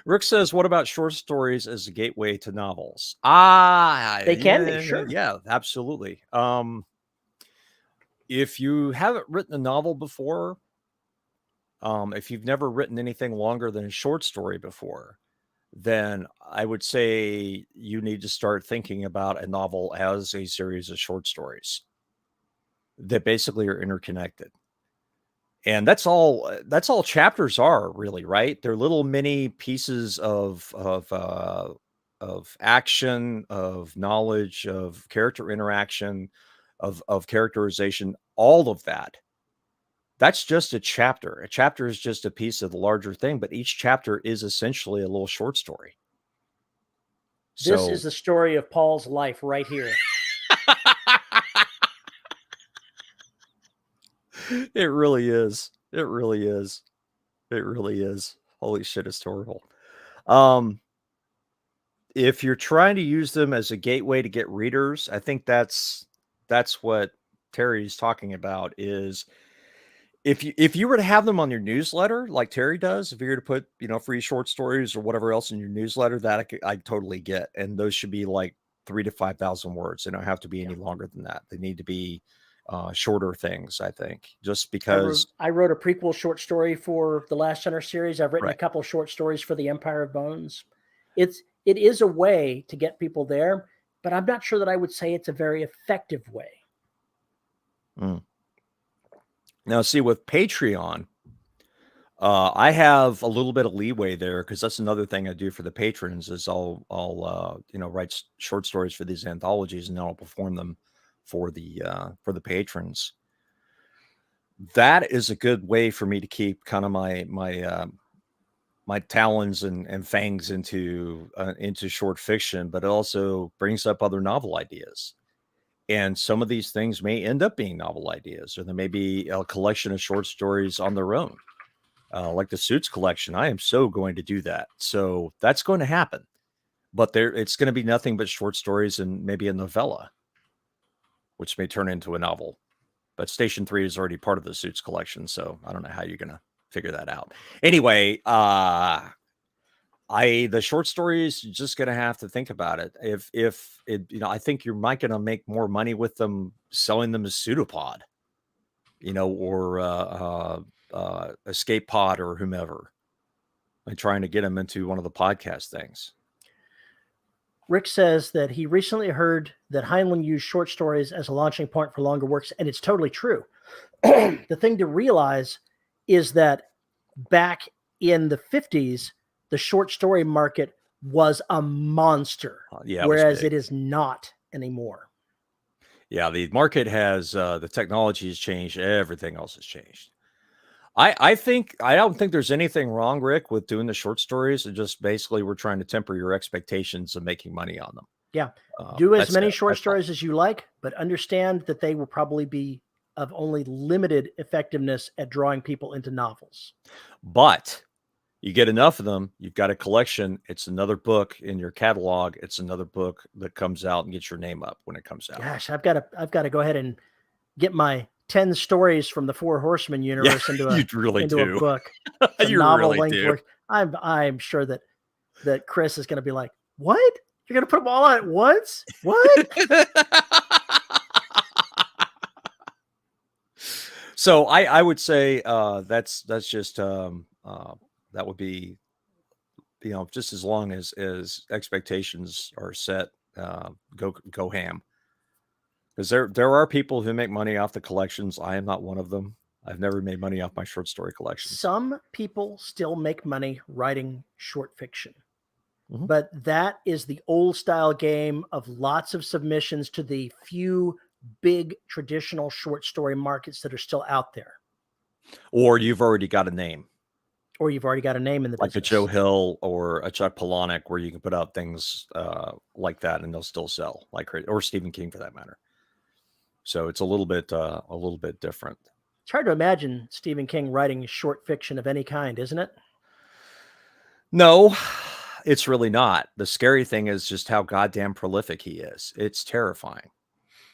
Rick says, what about short stories as a gateway to novels? They can be, sure. Yeah, absolutely. If you haven't written a novel before, if you've never written anything longer than a short story before, then I would say you need to start thinking about a novel as a series of short stories that basically are interconnected. And that's all chapters are, really, right? They're little mini pieces of action, of knowledge, of character interaction, of characterization, all of that. That's just a chapter. A chapter is just a piece of the larger thing, but each chapter is essentially a little short story. This is the story of Paul's life right here. It really is. It really is. It really is. Holy shit, it's horrible. If you're trying to use them as a gateway to get readers, I think that's what Terry's talking about. Is if you were to have them on your newsletter like Terry does, if you were to put, free short stories or whatever else in your newsletter, that I totally get. And those should be like 3,000 to 5,000 words. They don't have to be any longer than that. They need to be shorter things, I think, just because I wrote a prequel short story for the Last Hunter series. I've written Right. a couple short stories for the Empire of Bones. It is a way to get people there, but I'm not sure that I would say it's a very effective way. Now, see, with Patreon, I have a little bit of leeway there, because that's another thing I do for the patrons is I'll write short stories for these anthologies, and then I'll perform them for the patrons. That is a good way for me to keep kind of my talons and fangs into short fiction, but it also brings up other novel ideas. And some of these things may end up being novel ideas, or there may be a collection of short stories on their own, like the Suits collection. I am so going to do that. So that's going to happen. But it's going to be nothing but short stories and maybe a novella, which may turn into a novel. But Station 3 is already part of the Suits collection, so I don't know how you're going to figure that out. Anyway, the short stories, you're just going to have to think about it. If it, I think you might going to make more money with them selling them as Pseudopod, or Escape Pod or whomever, and trying to get them into one of the podcast things. Rick says that he recently heard that Heinlein used short stories as a launching point for longer works, and it's totally true. The thing to realize is that back in the 50s, the short story market was a monster, whereas it is not anymore. Yeah, the market has, the technology has changed. Everything else has changed. I don't think there's anything wrong, Rick, with doing the short stories. It just basically we're trying to temper your expectations of making money on them. Yeah. Do as many short stories as you like, but understand that they will probably be of only limited effectiveness at drawing people into novels. But You get enough of them, you've got a collection. It's another book in your catalog. It's another book that comes out and gets your name up when it comes out. Gosh, I've got to go ahead and get my 10 stories from the Four Horsemen universe into a book. It's a You novel really length do. work. I'm sure that Chris is going to be like, "What? You're going to put them all on at once? What?" So I would say that's just that would be, just as long as expectations are set, go ham. Because there are people who make money off the collections. I am not one of them. I've never made money off my short story collections. Some people still make money writing short fiction. Mhm. But that is the old style game of lots of submissions to the few big traditional short story markets that are still out there. Or you've already got a name. Or you've already got a name in the Like a business. Joe Hill or a Chuck Palahniuk, where you can put out things like that and they'll still sell, or Stephen King for that matter. So it's a little bit different. It's hard to imagine Stephen King writing short fiction of any kind, isn't it? No, it's really not. The scary thing is just how goddamn prolific he is. It's terrifying.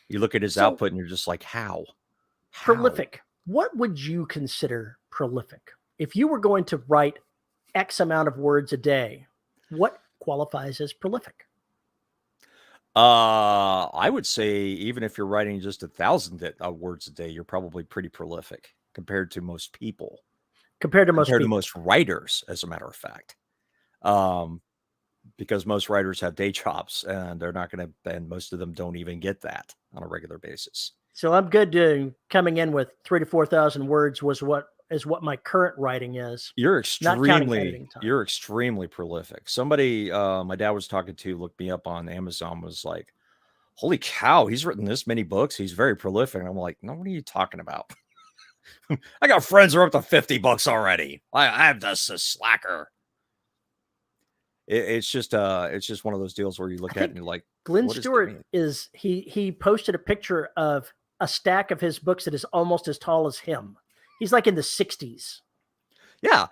You look at his output and you're just like, how? Prolific. What would you consider prolific? If you were going to write X amount of words a day, what qualifies as prolific? I would say even if you're writing just 1,000 words a day, you're probably pretty prolific compared to most people. Compared to most writers, as a matter of fact. Because most writers have day jobs and they're not going to, and most of them don't even get that on a regular basis. So I'm good to coming in with 3,000 to 4,000 words is what my current writing is. You're extremely prolific. Somebody, my dad was talking to, looked me up on Amazon, was like, holy cow, he's written this many books. He's very prolific. And I'm like, no, what are you talking about? I got friends who are up to 50 books already. I'm just a slacker. It's just one of those deals where you look at it and you're like, Glenn Stewart he posted a picture of a stack of his books that is almost as tall as him. He's like in the 60s. Yeah.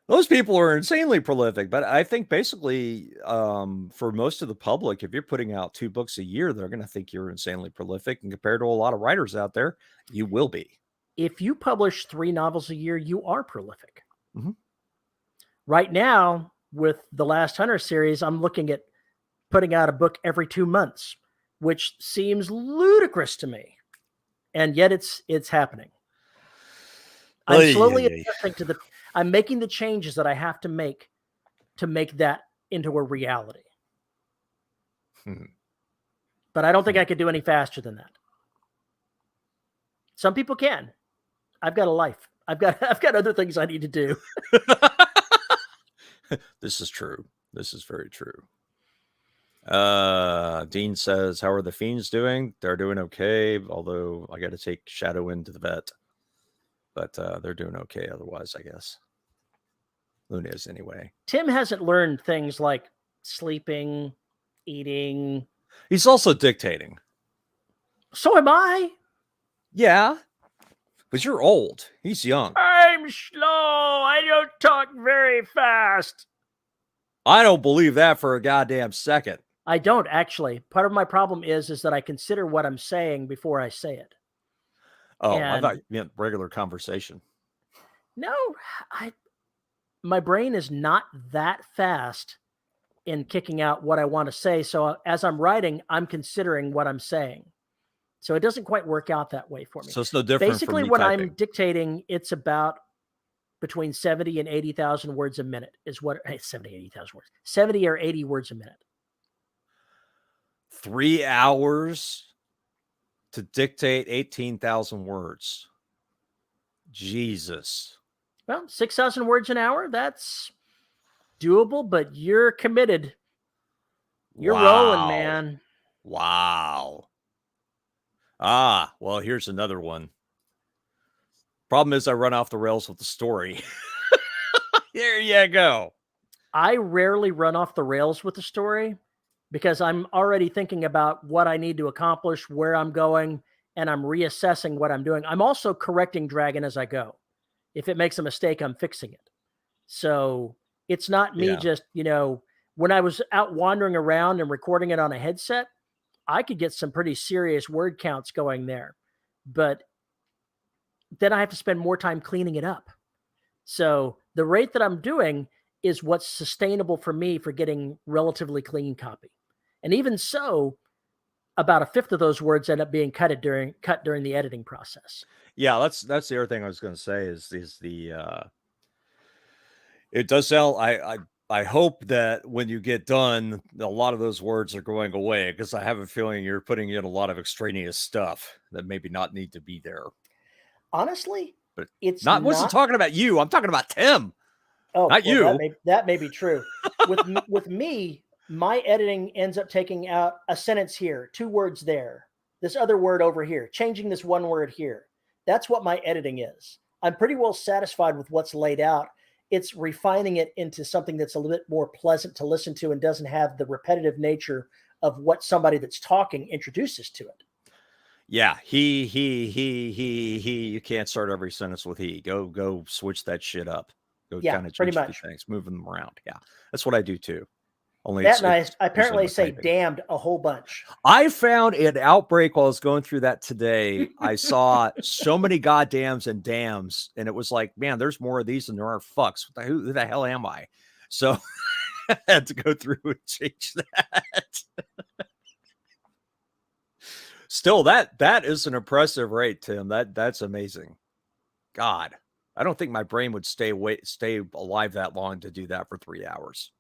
Those people are insanely prolific, but I think basically for most of the public, if you're putting out 2 books a year, they're going to think you're insanely prolific. And compared to a lot of writers out there, you will be. If you publish 3 novels a year, you are prolific. Mm-hmm. Right now, with the Last Hunter series, I'm looking at putting out a book every 2 months, which seems ludicrous to me. And yet it's happening. I'm slowly adjusting I'm making the changes that I have to make that into a reality. But I don't think I could do any faster than that. Some people can. I've got a life. I've got other things I need to do. This is true. This is very true. Dean says, how are the Fiends doing? They're doing okay, although I got to take Shadow into the vet. But they're doing okay otherwise, I guess. Luna is anyway. Tim hasn't learned things like sleeping, eating. He's also dictating. So am I. Yeah. But you're old. He's young. I'm slow. I don't talk very fast. I don't believe that for a goddamn second. I don't, actually. Part of my problem is that I consider what I'm saying before I say it. Oh, I thought you meant regular conversation. No, my brain is not that fast in kicking out what I want to say. So as I'm writing, I'm considering what I'm saying. So it doesn't quite work out that way for me. So it's no different. Basically, when I'm dictating, it's about between 70 and 80,000 words a minute is what 70, 80,000 words, 70 or 80 words a minute. 3 hours to dictate 18,000 words. Jesus. Well, 6,000 words an hour, that's doable, but you're committed. You're rolling, man. Wow. Well, here's another one. Problem is I run off the rails with the story. There you go. I rarely run off the rails with the story because I'm already thinking about what I need to accomplish, where I'm going, and I'm reassessing what I'm doing. I'm also correcting Dragon as I go. If it makes a mistake, I'm fixing it. So it's not me Yeah. just, when I was out wandering around and recording it on a headset, I could get some pretty serious word counts going there. But then I have to spend more time cleaning it up. So the rate that I'm doing is what's sustainable for me for getting relatively clean copy. And even so, about a fifth of those words end up being cut during the editing process. Yeah, that's the other thing I was going to say is the it does sound I hope that when you get done, a lot of those words are going away, because I have a feeling you're putting in a lot of extraneous stuff that maybe not need to be there. Honestly, But it's not wasn't not. talking about you. I'm talking about Tim, Oh, not well, you. that may be true. With me, my editing ends up taking out a sentence here, 2 words there, this other word over here, changing this one word here. That's what my editing is. I'm pretty well satisfied with what's laid out. It's refining it into something that's a little bit more pleasant to listen to and doesn't have the repetitive nature of what somebody that's talking introduces to it. Yeah, he. You can't start every sentence with he. Go switch that shit up. Go Yeah, kind of pretty change a few much. things, move them around. Yeah, that's what I do too. Only That and it's I usually apparently with say typing. damned a whole bunch. I found an outbreak while I was going through that today. I saw so many goddams and dams, and it was like, man, there's more of these than there are fucks. Who the hell am I? So I had to go through and change that. Still, that is an impressive rate, Tim. That's amazing. God, I don't think my brain would stay alive that long to do that for 3 hours.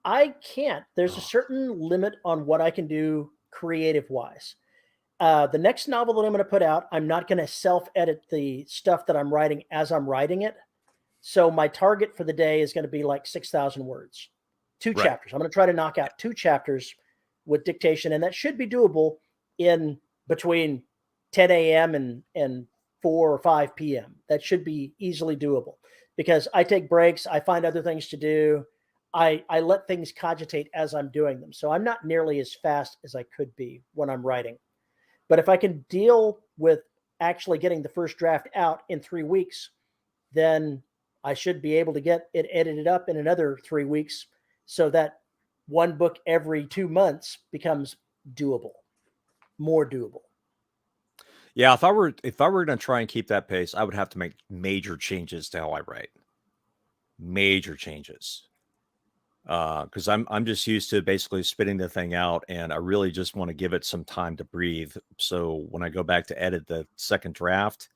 I can't. There's a Oh, certain limit on what I can do creative wise. The next novel that I'm going to put out, I'm not going to self edit the stuff that I'm writing as I'm writing it. So my target for the day is going to be like 6,000 words, 2 right. chapters. I'm going to try to knock out 2 chapters with dictation, and that should be doable in between 10 a.m. and 4 or 5 p.m. That should be easily doable because I take breaks, I find other things to do. I let things cogitate as I'm doing them. So I'm not nearly as fast as I could be when I'm writing. But if I can deal with actually getting the first draft out in 3 weeks, then I should be able to get it edited up in another 3 weeks so that one book every 2 months becomes doable, more doable. Yeah, if I were going to try and keep that pace, I would have to make major changes to how I write. Major changes. Because I'm just used to basically spitting the thing out, and I really just want to give it some time to breathe. So when I go back to edit the second draft,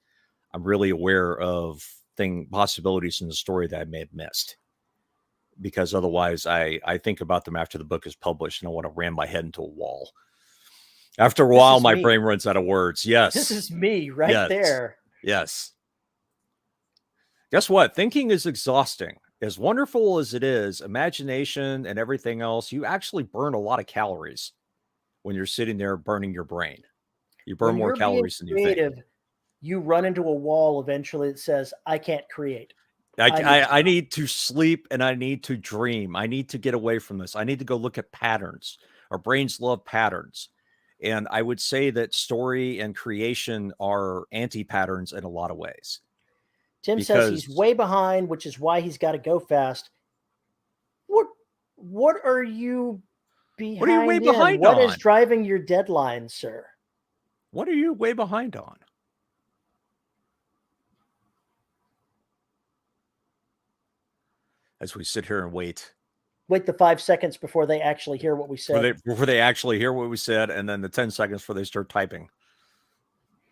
I'm really aware of possibilities in the story that I may have missed. Because otherwise, I think about them after the book is published, and I want to ram my head into a wall. After a while, my brain runs out of words. Yes, This is me right yes, there. yes. Guess what? Thinking is exhausting. As wonderful as it is, imagination and everything else, you actually burn a lot of calories when you're sitting there burning your brain. You burn When more you're being calories than you think. creative, you run into a wall eventually that says, I can't create. I need I need to sleep and I need to dream. I need to get away from this. I need to go look at patterns. Our brains love patterns. And I would say that story and creation are anti-patterns in a lot of ways. Tim says he's Because way behind, which is why he's got to go fast. What are you what are you way behind in? behind What is on? driving your deadline, sir? What are you way behind on? As we sit here and wait Wait the 5 seconds before they actually hear what we said. before they actually hear what we said, and then the 10 seconds before they start typing,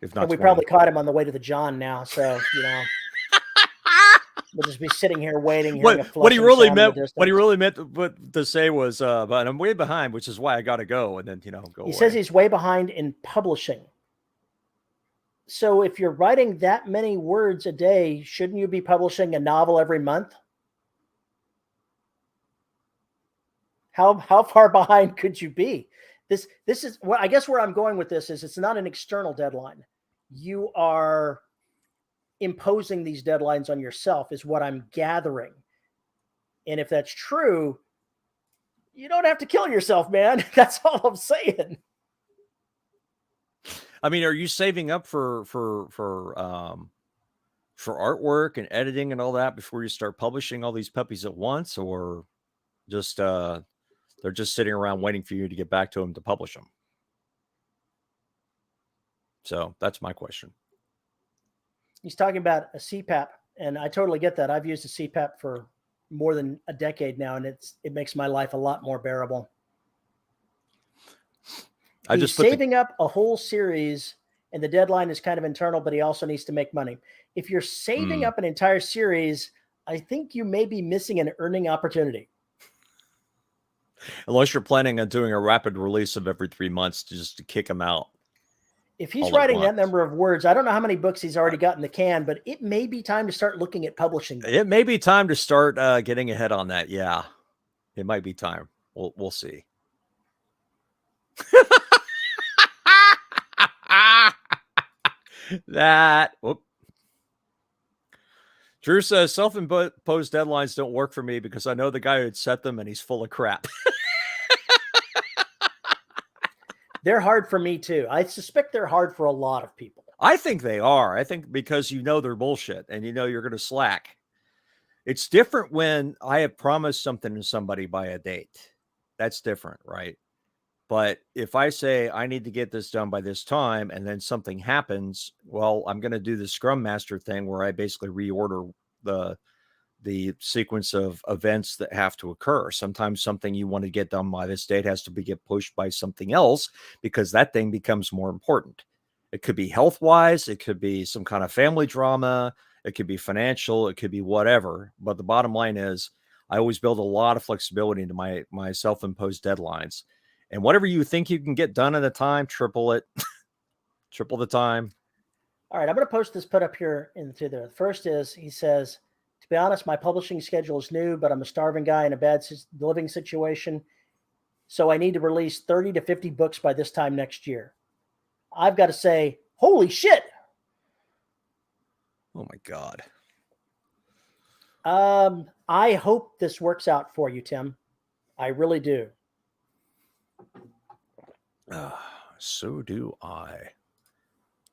if not And we 20. probably caught him on the way to the John now, so we'll just be sitting here waiting, hearing a What he flushing really sound in the meant, distance. what he really meant to say was, but I'm way behind, which is why I got to go, and then go He away. says he's way behind in publishing. So if you're writing that many words a day, shouldn't you be publishing a novel every month? How far behind could you be? This is well, I guess where I'm going with this is it's not an external deadline. You are imposing these deadlines on yourself is what I'm gathering. And if that's true, you don't have to kill yourself, man. That's all I'm saying. I mean, are you saving up for for artwork and editing and all that before you start publishing all these puppies at once, or just they're just sitting around waiting for you to get back to them to publish them? So that's my question. He's talking about a CPAP, and I totally get that. I've used a CPAP for more than a decade now, and it makes my life a lot more bearable. He's saving up a whole series, and the deadline is kind of internal, but he also needs to make money. If you're saving up an entire series, I think you may be missing an earning opportunity. Unless you're planning on doing a rapid release of every 3 months just to kick him out. If he's writing that number of words, I don't know how many books he's already got in the can, but it may be time to start looking at publishing them. It may be time to start getting ahead on that. Yeah, it might be time. We'll see. Whoop. Drew says self-imposed deadlines don't work for me because I know the guy who'd set them and he's full of crap. They're hard for me too. I suspect they're hard for a lot of people. I think they are. I think because they're bullshit and you're going to slack. It's different when I have promised something to somebody by a date. That's different, right? But if I say I need to get this done by this time and then something happens, well, I'm going to do the Scrum Master thing where I basically reorder the sequence of events that have to occur. Sometimes something you want to get done by this date has to get pushed by something else because that thing becomes more important. It could be health-wise, it could be some kind of family drama, it could be financial, it could be whatever. But the bottom line is I always build a lot of flexibility into my self-imposed deadlines. And whatever you think you can get done at a time, triple it. Triple the time. All right, I'm going to post this put up here into there. The first is, he says, to be honest, my publishing schedule is new, but I'm a starving guy in a bad living situation. So I need to release 30 to 50 books by this time next year. I've got to say, holy shit. Oh my God. I hope this works out for you, Tim. I really do. So do I.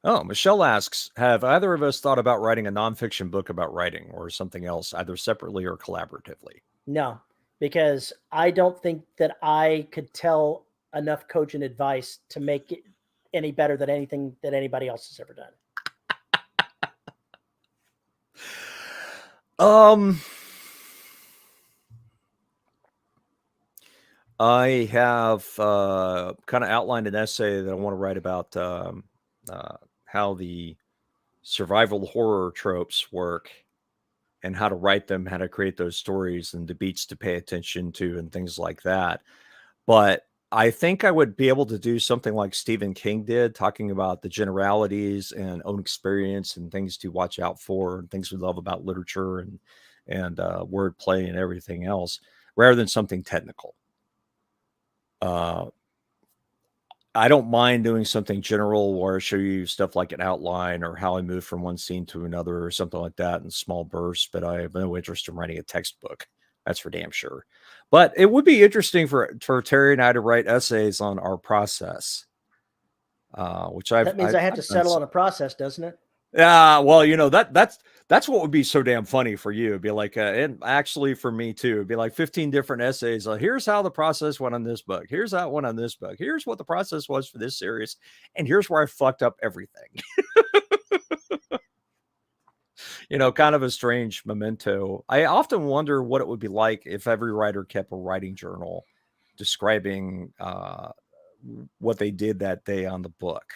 Oh, Michelle asks, have either of us thought about writing a nonfiction book about writing or something else, either separately or collaboratively? No, because I don't think that I could tell enough cogent advice to make it any better than anything that anybody else has ever done. I have kind of outlined an essay that I want to write about how the survival horror tropes work and how to write them, how to create those stories and the beats to pay attention to and things like that. But I think I would be able to do something like Stephen King did, talking about the generalities and own experience and things to watch out for and things we love about literature and wordplay and everything else, rather than something technical. I don't mind doing something general where I show you stuff like an outline or how I move from one scene to another or something like that in small bursts, but I have no interest in writing a textbook. That's for damn sure. But it would be interesting for Terry and I to write essays on our process. That means I have to settle on a process, doesn't it? Yeah, well, that's what would be so damn funny for you. It'd be like, and actually for me too, it'd be like 15 different essays. Here's how the process went on this book. Here's how it went on this book. Here's what the process was for this series. And here's where I fucked up everything. Kind of a strange memento. I often wonder what it would be like if every writer kept a writing journal describing what they did that day on the book.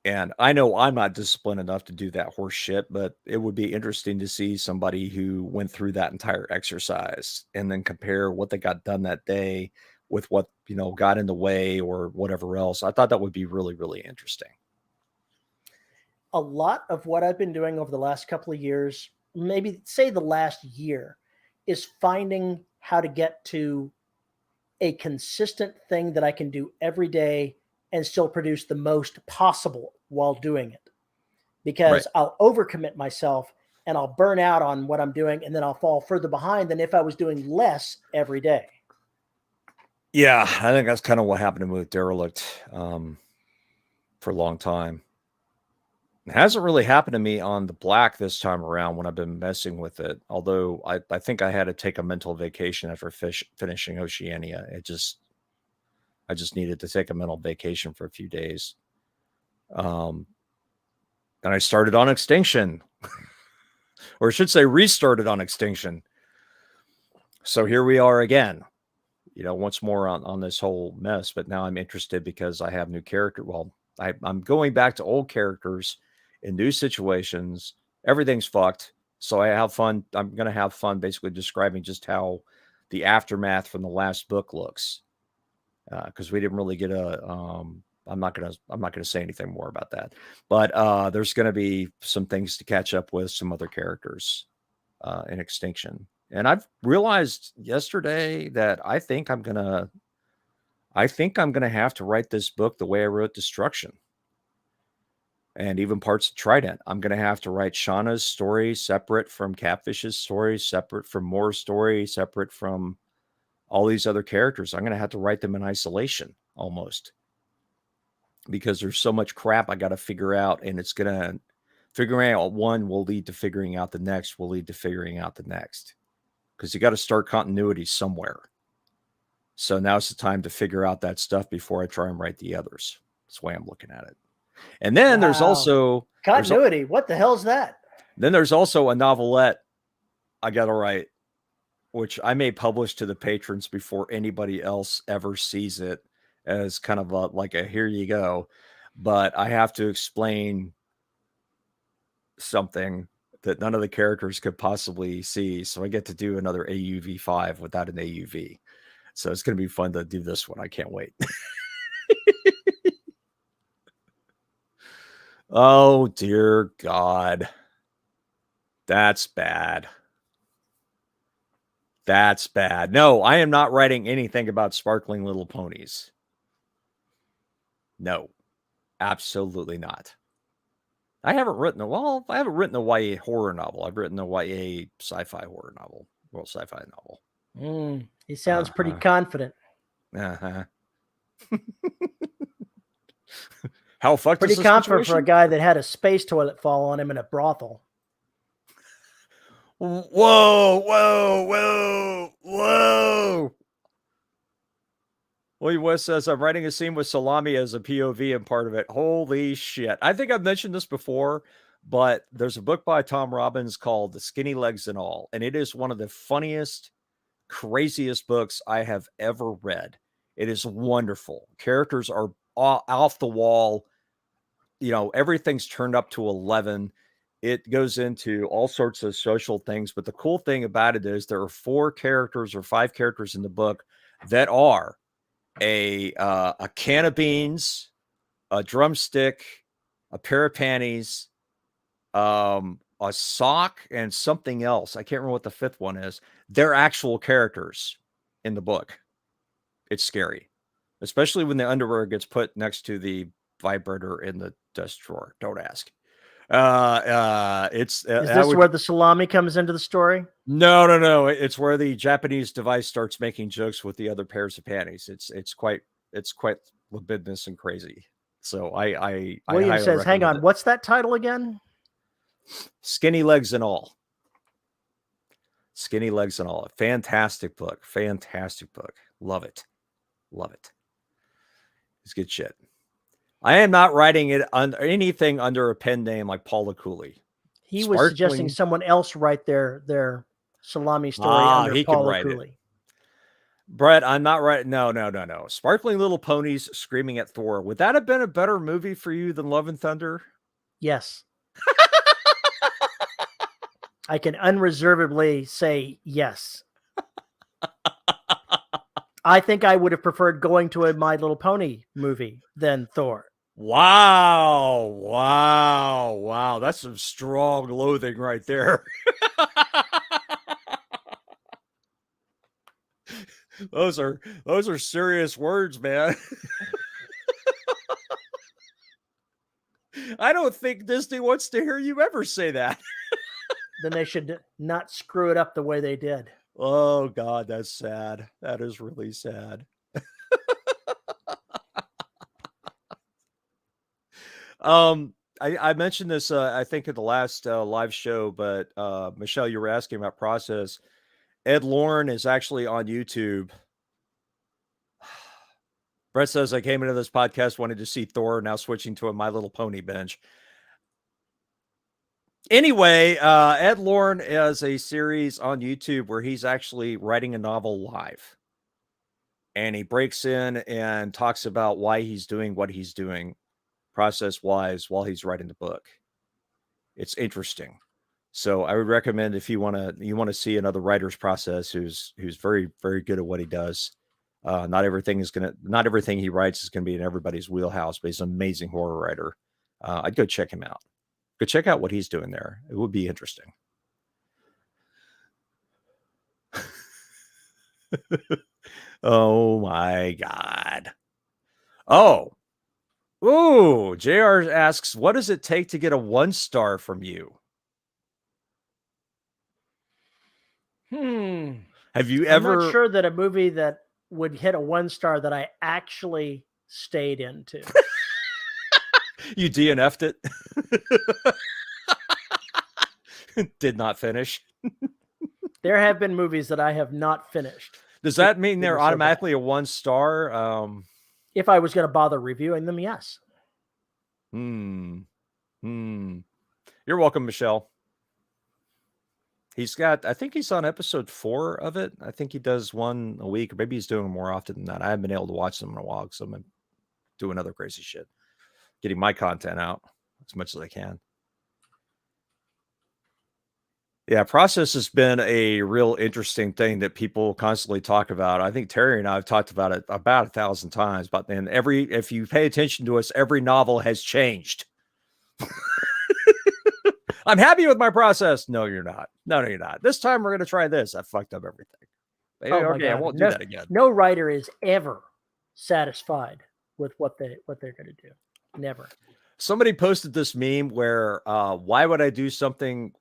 And I know I'm not disciplined enough to do that horse shit, but it would be interesting to see somebody who went through that entire exercise and then compare what they got done that day with what, got in the way or whatever else. I thought that would be really, really interesting. A lot of what I've been doing over the last couple of years, maybe say the last year, is finding how to get to a consistent thing that I can do every day and still produce the most possible while doing it. Because I'll overcommit myself and I'll burn out on what I'm doing, and then I'll fall further behind than if I was doing less every day. Yeah, I think that's kind of what happened with Derelict for a long time. It hasn't really happened to me on the black this time around when I've been messing with it. Although I think I had to take a mental vacation after finishing Oceania. I just needed to take a mental vacation for a few days. And I started on Extinction, or I should say, restarted on Extinction. So here we are again, once more on this whole mess. But now I'm interested because I have new character. Well, I'm going back to old characters in new situations. Everything's fucked. So I have fun. I'm going to have fun basically describing just how the aftermath from the last book looks. Because we didn't really get a. I'm not gonna say anything more about that. But there's going to be some things to catch up with, some other characters in Extinction. And I've realized yesterday that I think I'm gonna have to write this book the way I wrote Destruction, and even parts of Trident. I'm gonna have to write Shauna's story separate from Catfish's story, separate from Moore's story, separate from all these other characters. I'm gonna have to write them in isolation almost, because there's so much crap I got to figure out, and it's gonna figuring out one will lead to figuring out the next, will lead to figuring out the next, because you got to start continuity somewhere. So now's the time to figure out that stuff before I try and write the others. That's the way I'm looking at it. And then there's also continuity. What the hell's that? Then there's also a novelette I got to write, which I may publish to the patrons before anybody else ever sees it, as kind of like a here you go. But I have to explain something that none of the characters could possibly see. So I get to do another AUV 5 without an AUV. So it's going to be fun to do this one. I can't wait. Oh, dear God. That's bad. That's bad. No, I am not writing anything about sparkling little ponies. No, absolutely not. I haven't written a YA horror novel. I've written a YA sci-fi horror novel. Well, sci-fi novel. He sounds pretty confident. Uh-huh. How fucked pretty is the confident situation? For a guy that had a space toilet fall on him in a brothel. Whoa, whoa, whoa, whoa. William West says, I'm writing a scene with Salami as a POV and part of it. Holy shit. I think I've mentioned this before, but there's a book by Tom Robbins called The Skinny Legs and All, and it is one of the funniest, craziest books I have ever read. It is wonderful. Characters are off the wall. Everything's turned up to 11. It goes into all sorts of social things, but the cool thing about it is there are 4 characters or 5 characters in the book that are a can of beans, a drumstick, a pair of panties, a sock, and something else. I can't remember what the 5th one is. They're actual characters in the book. It's scary, especially when the underwear gets put next to the vibrator in the desk drawer. Don't ask. Is this where the salami comes into the story? No. It's where the Japanese device starts making jokes with the other pairs of panties. It's quite libidinous and crazy. So William says, hang on, what's that title again? Skinny Legs and All. Skinny Legs and All. Fantastic book. Love it. It's good shit. I am not writing it under anything under a pen name like Paula Cooley. He was suggesting someone else write their salami story under Paula Cooley. Brett, I'm not right. No. Sparkling Little Ponies Screaming at Thor. Would that have been a better movie for you than Love and Thunder? Yes. I can unreservedly say yes. I think I would have preferred going to a My Little Pony movie than Thor. Wow. That's some strong loathing right there. Those are serious words, man. I don't think Disney wants to hear you ever say that. Then they should not screw it up the way they did. Oh God, that's sad. That is really sad. I mentioned this, I think at the last live show, but Michelle, you were asking about process. Ed Lorne is actually on YouTube. Brett says, I came into this podcast wanted to see Thor, now switching to a My Little Pony binge. Anyway, Ed Lorne has a series on YouTube where he's actually writing a novel live. And he breaks in and talks about why he's doing what he's doing process-wise while he's writing the book. It's interesting. So I would recommend if you want to see another writer's process who's very, very good at what he does. Not everything he writes is going to be in everybody's wheelhouse, but he's an amazing horror writer. I'd go check him out. Go check out what he's doing there. It would be interesting. Oh my God. Oh. Ooh, JR asks, what does it take to get a 1-star from you? Have you ever? I'm not sure that a movie that would hit a 1-star that I actually stayed into. You DNF'd it? Did not finish. There have been movies that I have not finished. Does that mean they're automatically a 1-star? If I was going to bother reviewing them, yes. You're welcome, Michelle. I think he's on episode 4 of it. I think he does one a week, or maybe he's doing more often than that. I haven't been able to watch them in a while because I'm doing other crazy shit, getting my content out as much as I can. Yeah, process has been a real interesting thing that people constantly talk about. I think Terry and I have talked about it about 1,000 times, but then if you pay attention to us, every novel has changed. I'm happy with my process. No, you're not. No, you're not. This time we're going to try this. I fucked up everything. Okay, I won't do that again. No writer is ever satisfied with what they're going to do. Never. Somebody posted this meme where why would I do something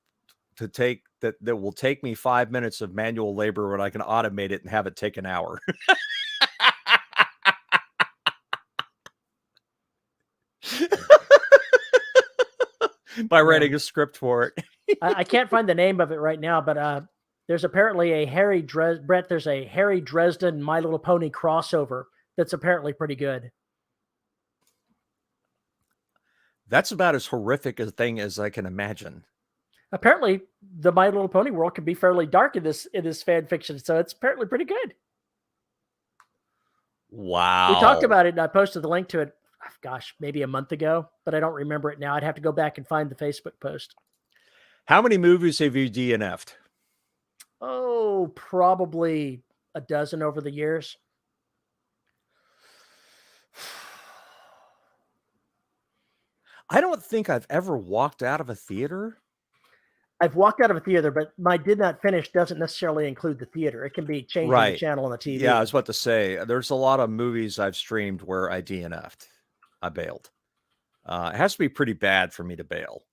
to take that will take me 5 minutes of manual labor when I can automate it and have it take an hour? By writing a script for it. I can't find the name of it right now, but there's apparently a Harry Dresden My Little Pony crossover that's apparently pretty good. That's about as horrific a thing as I can imagine. Apparently, the My Little Pony world can be fairly dark in this fan fiction, so it's apparently pretty good. Wow. We talked about it, and I posted the link to it, gosh, maybe a month ago, but I don't remember it now. I'd have to go back and find the Facebook post. How many movies have you DNF'd? Oh, probably a dozen over the years. I don't think I've ever walked out of a theater. I've walked out of a theater, but my did not finish doesn't necessarily include the theater. It can be changing the channel on the TV. Yeah, I was about to say, there's a lot of movies I've streamed where I DNF'd. I bailed. It has to be pretty bad for me to bail,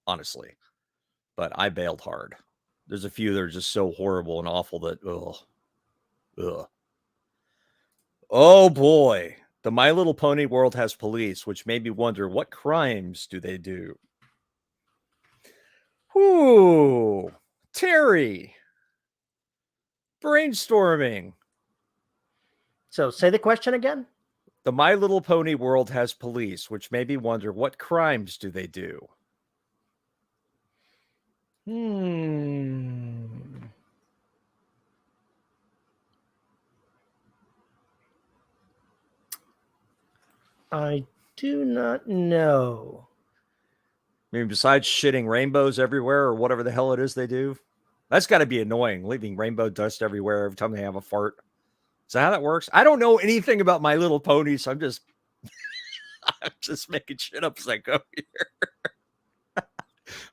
honestly. But I bailed hard. There's a few that are just so horrible and awful that, ugh. Oh, boy. The My Little Pony world has police, which made me wonder, what crimes do they do? Ooh, Terry. Brainstorming. So say the question again. The My Little Pony world has police, which made me wonder, what crimes do they do? I do not know. I mean, besides shitting rainbows everywhere or whatever the hell it is they do, that's got to be annoying, leaving rainbow dust everywhere every time they have a fart. Is that how that works? I don't know anything about My Little Pony, so I'm just making shit up as I go here.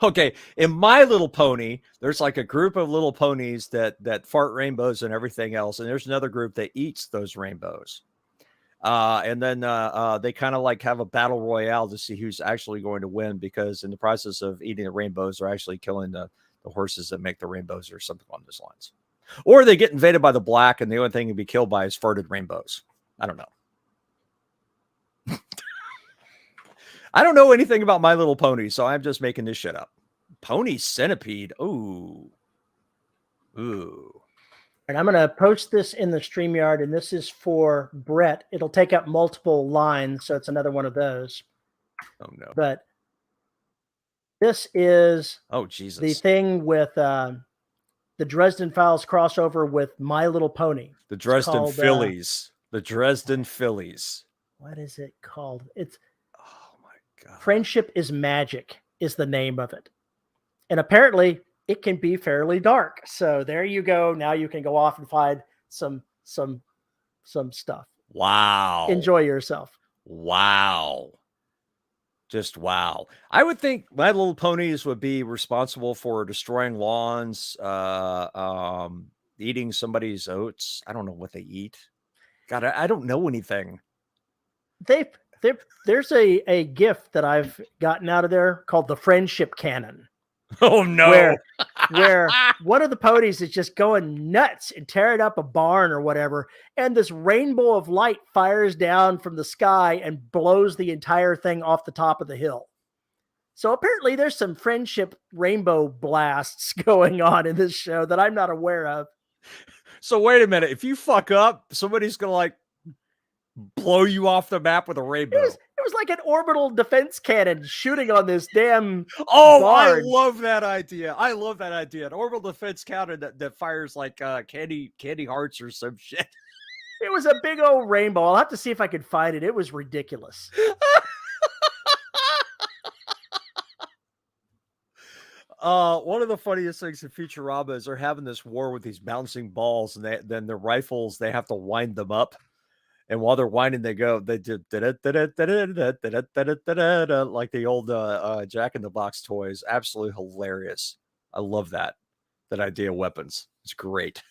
Okay, in My Little Pony, there's like a group of little ponies that fart rainbows and everything else, and there's another group that eats those rainbows. And then they kind of like have a battle royale to see who's actually going to win, because in the process of eating the rainbows, they're actually killing the horses that make the rainbows or something along those lines. Or they get invaded by the black and the only thing to be killed by is farted rainbows. I don't know. I don't know anything about My Little Pony, so I'm just making this shit up. Pony Centipede. Ooh. Ooh. And I'm going to post this in the StreamYard, and this is for Brett. It'll take up multiple lines, so it's another one of those. Oh, no. But this is Oh, Jesus. the thing with the Dresden Files crossover with My Little Pony. The Dresden Phillies. The Dresden Phillies. What is it called? It's oh my God. Friendship is Magic is the name of it. And apparently it can be fairly dark. So there you go. Now you can go off and find some stuff. Wow. Enjoy yourself. Wow. Just wow. I would think My Little Ponies would be responsible for destroying lawns, eating somebody's oats. I don't know what they eat. God, I don't know anything. There's a gift that I've gotten out of there called the Friendship Cannon. Oh no. Where one of the ponies is just going nuts and tearing up a barn or whatever, and this rainbow of light fires down from the sky and blows the entire thing off the top of the hill. So apparently there's some friendship rainbow blasts going on in this show that I'm not aware of. So wait a minute. If you fuck up, somebody's going to like blow you off the map with a rainbow. It was like an orbital defense cannon shooting on this damn barge. I love that idea. I love that idea. An orbital defense cannon that fires like candy hearts or some shit. It was a big old rainbow. I'll have to see if I can find it. It was ridiculous. One of the funniest things in Futurama is they're having this war with these bouncing balls, and then their rifles, they have to wind them up. And while they're winding, they do like the old Jack in the Box toys. Absolutely hilarious. I love that idea of weapons. It's great.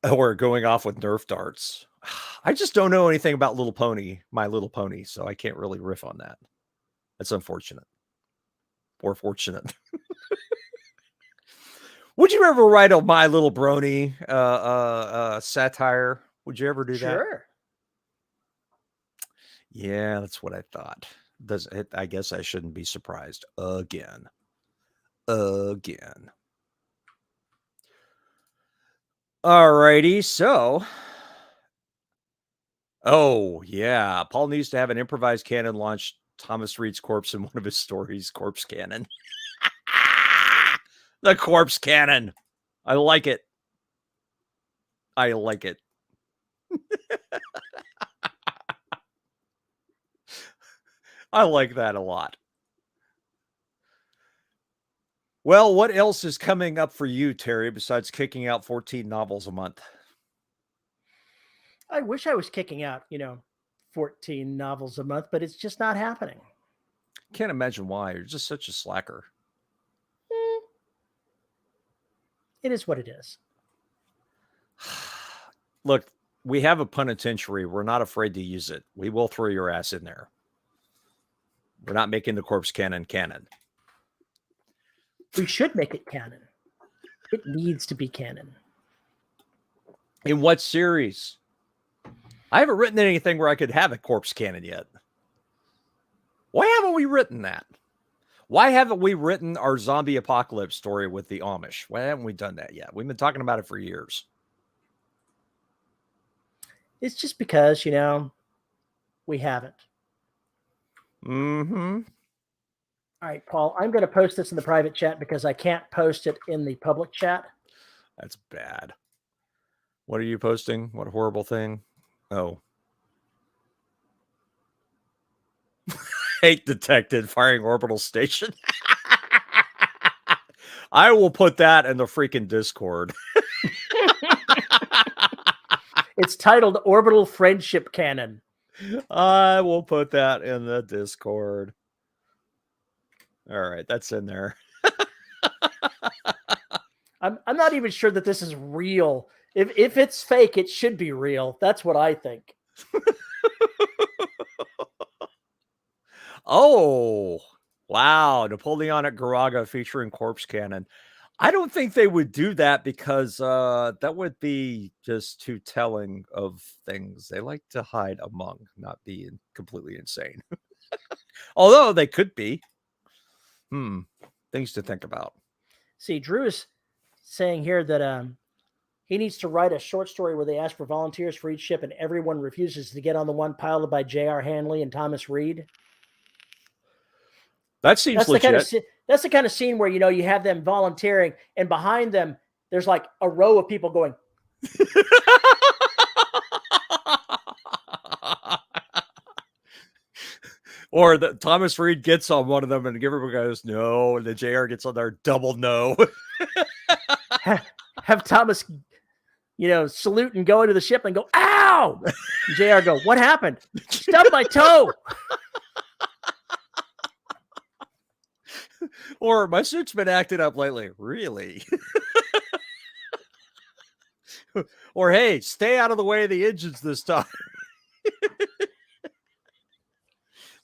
Or going off with Nerf darts. I just don't know anything about My Little Pony, so I can't really riff on that. That's unfortunate. Or fortunate. Would you ever write a My Little Brony satire? Would you ever do that? Sure. Yeah, that's what I thought. I guess I shouldn't be surprised again. Alrighty, so. Oh, yeah. Paul needs to have an improvised cannon launch Thomas Reed's corpse in one of his stories, Corpse Cannon. The Corpse Cannon. I like it. I like it. I like that a lot. Well, what else is coming up for you, Terry, besides kicking out 14 novels a month? I wish I was kicking out, 14 novels a month, but it's just not happening. Can't imagine why. You're just such a slacker. It is what it is. Look, we have a penitentiary. We're not afraid to use it. We will throw your ass in there. We're not making the Corpse Cannon canon. We should make it canon. It needs to be canon. In what series? I haven't written anything where I could have a Corpse Cannon yet. Why haven't we written that? Why haven't we written our zombie apocalypse story with the Amish? Why haven't we done that yet? We've been talking about it for years. It's just because, we haven't. Mm-hmm. All right, Paul, I'm going to post this in the private chat because I can't post it in the public chat. That's bad. What are you posting? What horrible thing? Oh. Hate detected firing orbital station. I will put that in the freaking Discord. It's titled Orbital Friendship Cannon. I will put that in the Discord. All right, that's in there. I'm not even sure that this is real. If it's fake, it should be real. That's what I think. Oh, wow. Napoleonic Garaga featuring Corpse Cannon. I don't think they would do that because that would be just too telling of things. They like to hide among, not be completely insane. Although they could be. Things to think about. See, Drew is saying here that he needs to write a short story where they ask for volunteers for each ship and everyone refuses to get on the one piloted by J.R. Hanley and Thomas Reed. That seems legit. That's the kind of scene where, you have them volunteering and behind them, there's like a row of people going. Or the Thomas Reed gets on one of them and everyone goes, no. And the JR gets on there, double no. Have Thomas, salute and go into the ship and go, ow! And JR go, what happened? Stubbed my toe. Or my suit's been acting up lately. Really? Or, hey, stay out of the way of the engines this time.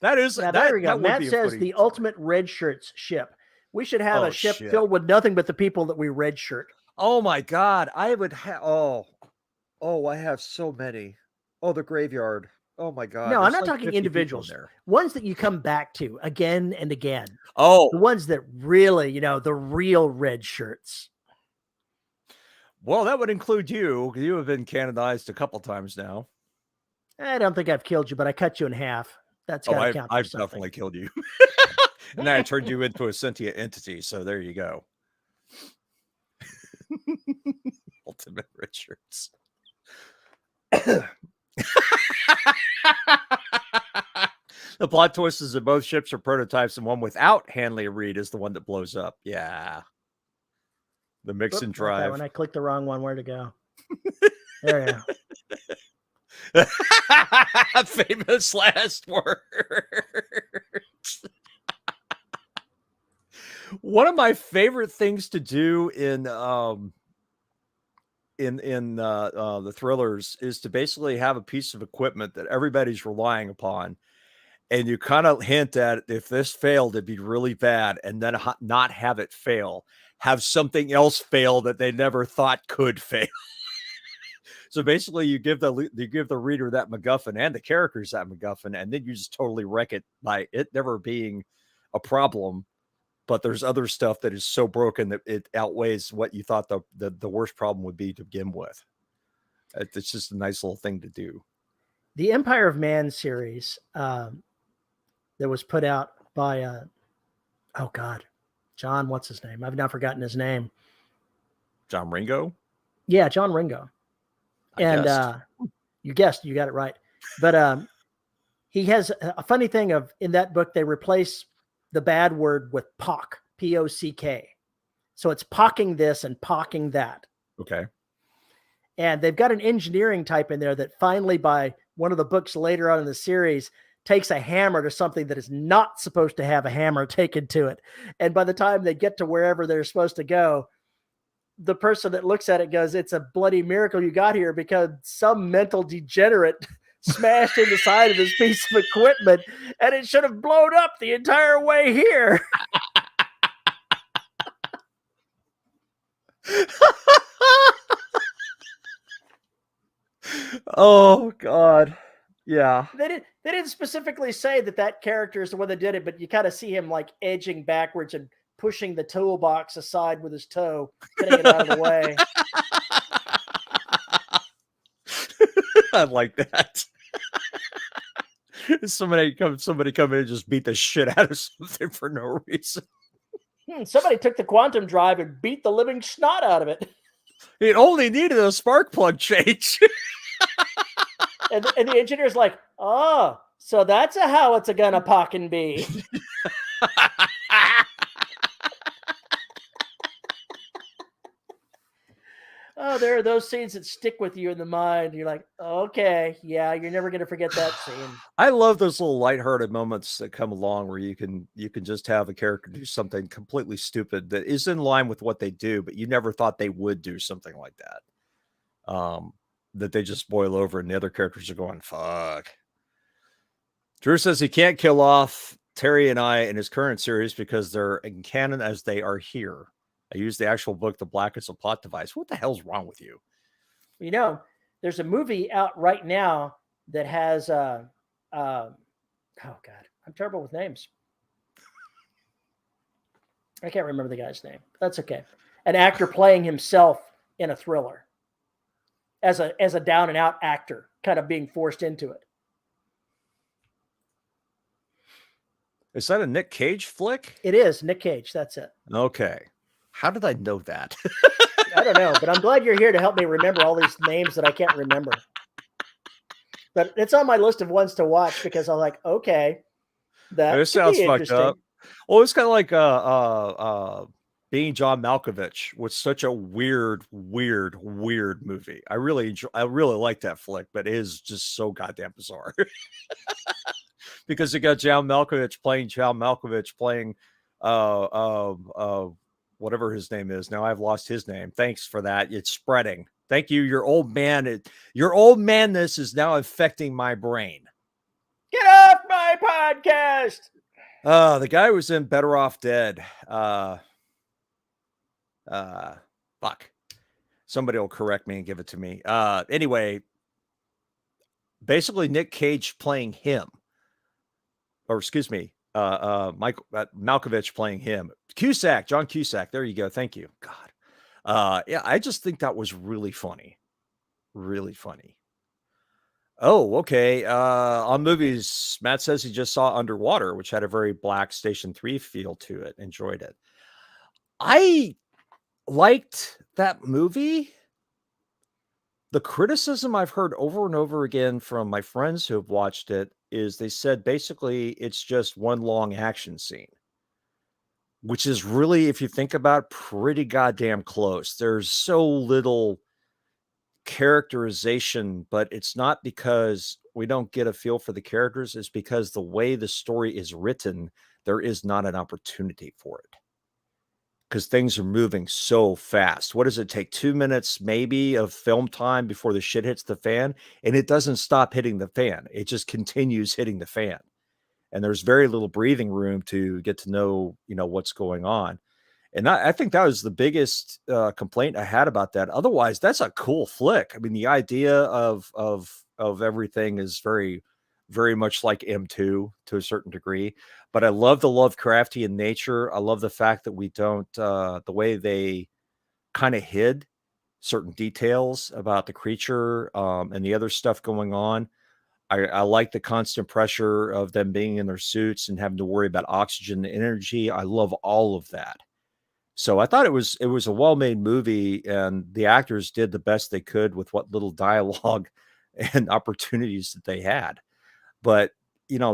That is, now, there we go. Matt says the ultimate red shirts ship. We should have a ship filled with nothing but the people that we red shirt. Oh my God. I would have, I have so many. Oh, the graveyard. Oh my God. No, I'm not talking individuals there. Ones that you come back to again and again. Oh, the ones that really, the real red shirts. Well, that would include you. You have been canonized a couple times now. I don't think I've killed you, but I cut you in half. That's got to count. I've definitely killed you. And then I turned you into a sentient entity. So there you go. Ultimate red shirts. The plot twist is that both ships are prototypes, and one without Hanley Reed is the one that blows up. Yeah. The mix and drive. When I clicked the wrong one, where to go? There you go. Famous last words. One of my favorite things to do in the thrillers is to basically have a piece of equipment that everybody's relying upon, and you kind of hint at if this failed, it'd be really bad, and then not have it fail. Have something else fail that they never thought could fail. So basically, you give the reader that MacGuffin and the characters that MacGuffin, and then you just totally wreck it by it never being a problem. But there's other stuff that is so broken that it outweighs what you thought the worst problem would be to begin with. It's just a nice little thing to do. The Empire of Man series that was put out by John, what's his name? I've now forgotten his name. John Ringo? Yeah, John Ringo. You guessed, you got it right. But he has a funny thing in that book, they replace the bad word with pock, P-O-C-K. So it's pocking this and pocking that. Okay. And they've got an engineering type in there that finally, by one of the books later on in the series, takes a hammer to something that is not supposed to have a hammer taken to it. And by the time they get to wherever they're supposed to go, the person that looks at it goes, it's a bloody miracle you got here because some mental degenerate smashed in the side of this piece of equipment and it should have blown up the entire way here. Oh God. Yeah. They didn't specifically say that character is the one that did it, but you kind of see him like edging backwards and pushing the toolbox aside with his toe, getting it out of the way. I like that. Somebody come in and just beat the shit out of something for no reason. Somebody took the quantum drive and beat the living snot out of it. It only needed a spark plug change. and the engineer's like, oh, so that's how it's gonna pock and be. Oh, there are those scenes that stick with you in the mind. You're like, okay, yeah, you're never going to forget that scene. I love those little lighthearted moments that come along where you can just have a character do something completely stupid that is in line with what they do, but you never thought they would do something like that. That they just boil over and the other characters are going, fuck. Drew says he can't kill off Terry and I in his current series because they're in canon as they are here. I use the actual book, The Black as a plot device. What the hell's wrong with you? You know, there's a movie out right now that has oh God, I'm terrible with names. I can't remember the guy's name. That's okay. An actor playing himself in a thriller as a down and out actor, kind of being forced into it. Is that a Nick Cage flick? It is Nick Cage. That's it. Okay. How did I know that? I don't know, but I'm glad you're here to help me remember all these names that I can't remember. But it's on my list of ones to watch because I'm like, okay, that sounds fucked up. Well, it's kind of like being John Malkovich was such a weird movie. I really like that flick, but it is just so goddamn bizarre. Because you got John Malkovich playing whatever his name is. Now I've lost his name. Thanks for that. It's spreading. Thank you. Your old manness is now affecting my brain. Get off my podcast. The guy who was in Better Off Dead. Fuck. Somebody will correct me and give it to me. Anyway, basically Nick Cage playing him. Or excuse me, Michael Malkovich playing him. John Cusack. There you go. Thank you. God. Yeah, I just think that was really funny. Really funny. Oh, okay. On movies, Matt says he just saw Underwater, which had a very Black Station 3 feel to it. Enjoyed it. I liked that movie. The criticism I've heard over and over again from my friends who have watched it is they said basically it's just one long action scene, which is really, if you think about it, pretty goddamn close. There's so little characterization, but it's not because we don't get a feel for the characters. It's because the way the story is written, there is not an opportunity for it. Because things are moving so fast. What does it take? 2 minutes maybe of film time before the shit hits the fan? And it doesn't stop hitting the fan. It just continues hitting the fan. And there's very little breathing room to get to know, what's going on. And I think that was the biggest complaint I had about that. Otherwise, that's a cool flick. I mean, the idea of everything is very, very much like M2 to a certain degree. But I love the Lovecraftian nature. I love the fact that we don't, the way they kind of hid certain details about the creature and the other stuff going on. I like the constant pressure of them being in their suits and having to worry about oxygen and energy. I love all of that. So I thought it was a well-made movie, and the actors did the best they could with what little dialogue and opportunities that they had. But,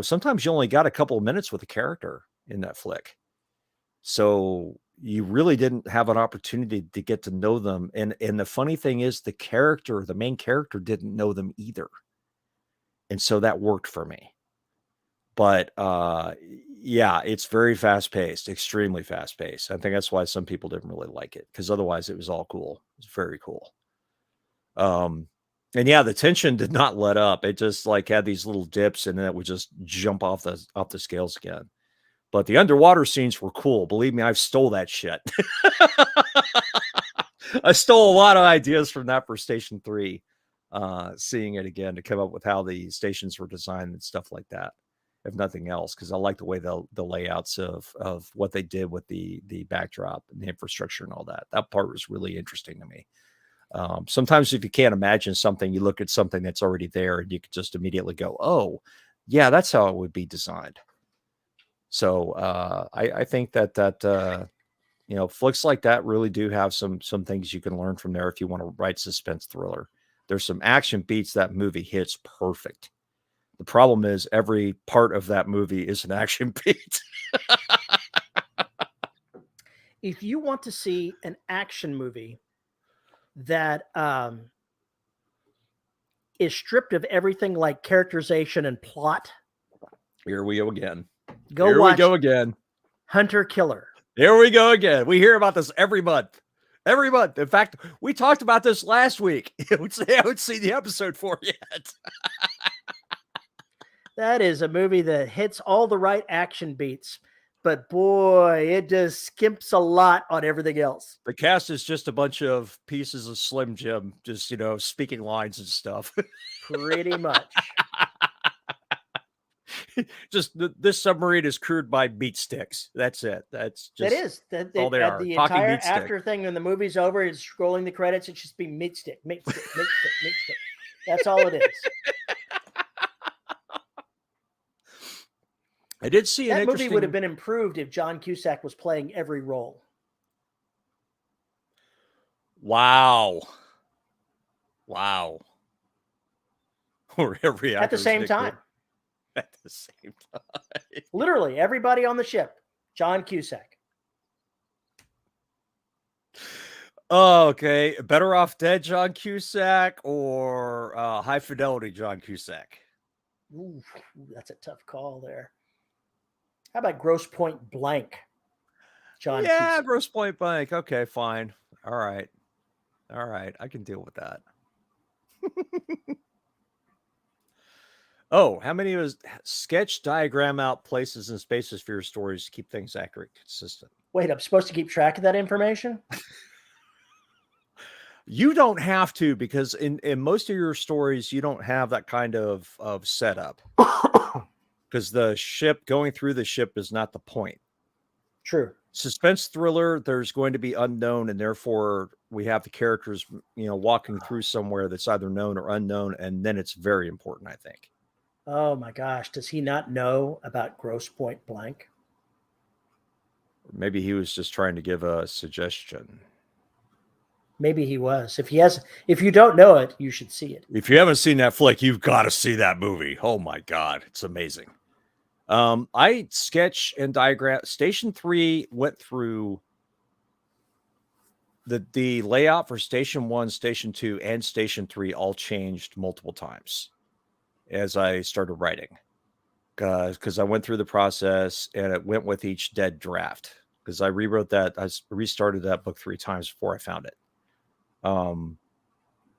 sometimes you only got a couple of minutes with a character in that flick. So you really didn't have an opportunity to get to know them. And the funny thing is the main character didn't know them either. And so that worked for me. But yeah, it's very fast paced, extremely fast paced. I think that's why some people didn't really like it, because otherwise it was all cool. It's very cool. And yeah, the tension did not let up. It just had these little dips, and then it would just jump off the scales again. But the underwater scenes were cool. Believe me, I've stole that shit. I stole a lot of ideas from that for Station 3, seeing it again to come up with how the stations were designed and stuff like that, if nothing else, because I like the way the layouts of what they did with the backdrop and the infrastructure and all that. That part was really interesting to me. Sometimes if you can't imagine something, you look at something that's already there and you can just immediately go, oh, yeah, that's how it would be designed. So I think that flicks like that really do have some things you can learn from there if you want to write suspense thriller. There's some action beats that movie hits perfect. The problem is every part of that movie is an action beat. If you want to see an action movie that is stripped of everything like characterization and plot, here we go again. Here we go again. Hunter Killer. Here we go again. We hear about this every month. Every month. In fact, we talked about this last week. I haven't seen the episode 4 yet. That is a movie that hits all the right action beats, but boy, it just skimps a lot on everything else. The cast is just a bunch of pieces of Slim Jim, just, speaking lines and stuff. Pretty much. Just this submarine is crewed by meat sticks. That's it. That's That just is that all they are. the Talking entire meat stick. after thing when the movie's over, it's scrolling the credits. It's just be meat stick, meat stick, meat stick, meat stick. That's all it is. I did see that movie would have been improved if John Cusack was playing every role. Wow. Or every at the same time. At the same time. Literally everybody on the ship, John Cusack. Oh, okay. Better Off Dead John Cusack or High Fidelity John Cusack? Ooh, that's a tough call there. How about Grosse Pointe Blank? John Cusack. Grosse Pointe Blank. Okay, fine. All right. I can deal with that. Oh, how many was sketch, diagram out places and spaces for your stories to keep things accurate, consistent? Wait, I'm supposed to keep track of that information? You don't have to, because in most of your stories, you don't have that kind of setup. Because the ship, going through the ship is not the point. True. Suspense thriller, there's going to be unknown, and therefore we have the characters, walking through somewhere that's either known or unknown, and then it's very important, I think. Oh my gosh, does he not know about Grosse Pointe Blank? Maybe he was just trying to give a suggestion. Maybe he was. If you don't know it, you should see it. If you haven't seen that flick, you've got to see that movie. Oh my God, it's amazing. I sketch and diagram. Station 3 went through the layout for Station 1, Station 2, and Station 3 all changed multiple times as I started writing. Because I went through the process and it went with each dead draft. Because I rewrote that, I restarted that book 3 times before I found it.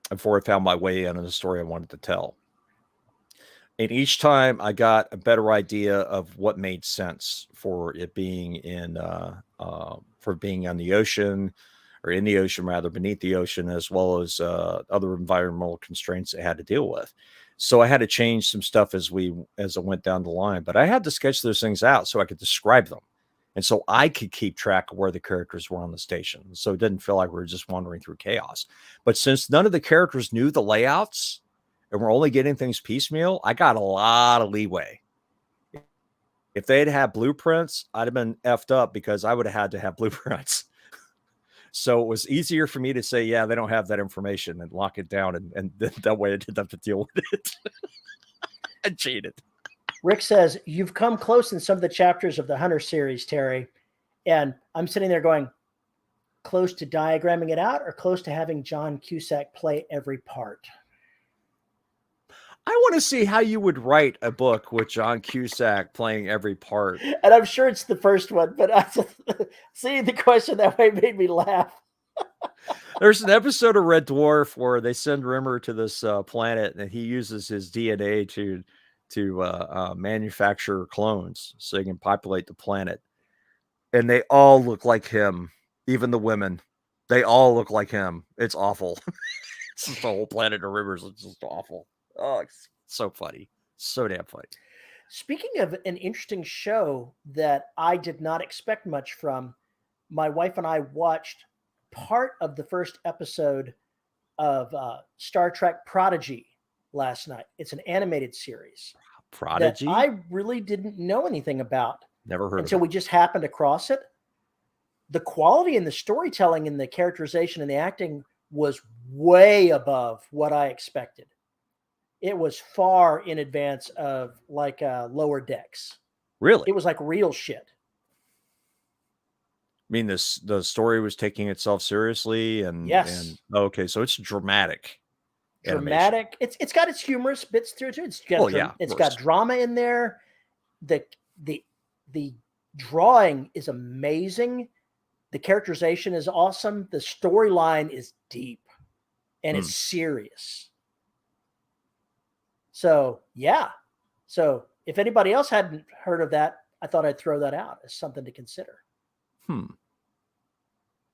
Before I found my way in the story I wanted to tell. And each time I got a better idea of what made sense for it being for being on the ocean, or in the ocean rather, beneath the ocean, as well as other environmental constraints I had to deal with. So I had to change some stuff as I went down the line, but I had to sketch those things out so I could describe them. And so I could keep track of where the characters were on the station. So it didn't feel like we were just wandering through chaos. But since none of the characters knew the layouts and we're only getting things piecemeal, I got a lot of leeway. If they'd had blueprints, I'd have been effed up because I would have had to have blueprints. So it was easier for me to say, yeah, they don't have that information, and lock it down. And that way I didn't have to deal with it. I cheated. Rick says, you've come close in some of the chapters of the Hunter series, Terry. And I'm sitting there going, close to diagramming it out or close to having John Cusack play every part? I want to see how you would write a book with John Cusack playing every part. And I'm sure it's the first one, but seeing the question that way made me laugh. There's an episode of Red Dwarf where they send Rimmer to this planet, and he uses his DNA to manufacture clones so he can populate the planet. And they all look like him, even the women. They all look like him. It's awful. It's just the whole planet of Rivers. It's just awful. Oh, it's so funny. So damn funny. Speaking of an interesting show that I did not expect much from, my wife and I watched part of the first episode of Star Trek Prodigy last night. It's an animated series. Prodigy? That I really didn't know anything about. Never heard until of it. We just happened across it. The quality and the storytelling and the characterization and the acting was way above what I expected. It was far in advance of like Lower Decks. Really? It was like real shit. I mean, the story was taking itself seriously, and yes. And okay, so it's dramatic. Dramatic. Animation. It's got its humorous bits through it. It's got drama in there. The drawing is amazing. The characterization is awesome. The storyline is deep and it's serious. So, yeah. So, if anybody else hadn't heard of that, I thought I'd throw that out as something to consider. Oh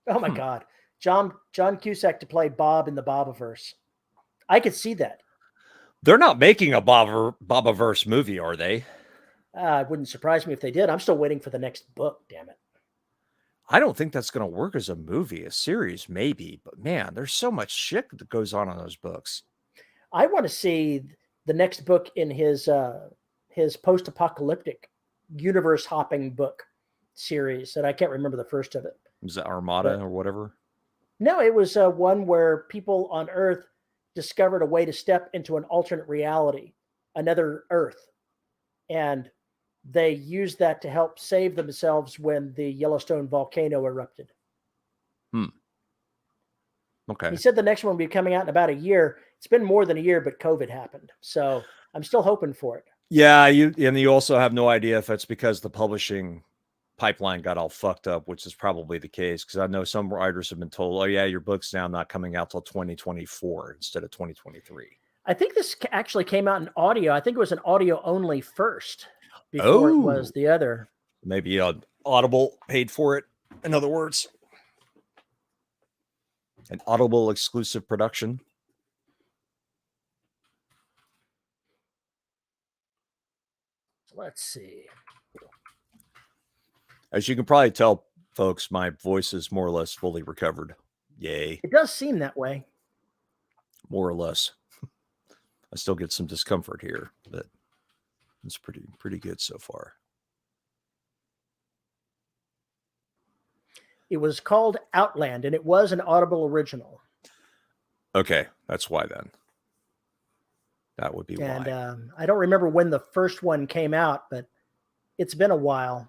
my God. John Cusack to play Bob in the Bobaverse. I could see that. They're not making a Bobaverse movie, are they? It wouldn't surprise me if they did. I'm still waiting for the next book, damn it. I don't think that's going to work as a movie. A series, maybe. But man, there's so much shit that goes on in those books. I want to see the next book in his post-apocalyptic universe hopping book series that I can't remember the first of it. Was that Armada or whatever? No, it was one where people on Earth discovered a way to step into an alternate reality, another Earth. And they used that to help save themselves when the Yellowstone volcano erupted. Okay. He said the next one will be coming out in about a year. It's been more than a year, but COVID happened. So I'm still hoping for it. Yeah, you also have no idea if it's because the publishing pipeline got all fucked up, which is probably the case, because I know some writers have been told, oh yeah, your book's now not coming out till 2024 instead of 2023. I think this actually came out in audio. I think it was an audio only first before it was the other. Maybe Audible paid for it, in other words. An Audible exclusive production. Let's see. As you can probably tell, folks, my voice is more or less fully recovered. Yay. It does seem that way. More or less. I still get some discomfort here, but it's pretty good so far. It was called Outland, and it was an Audible original. Okay, that's why then. That would be and, why. And I don't remember when the first one came out, but it's been a while.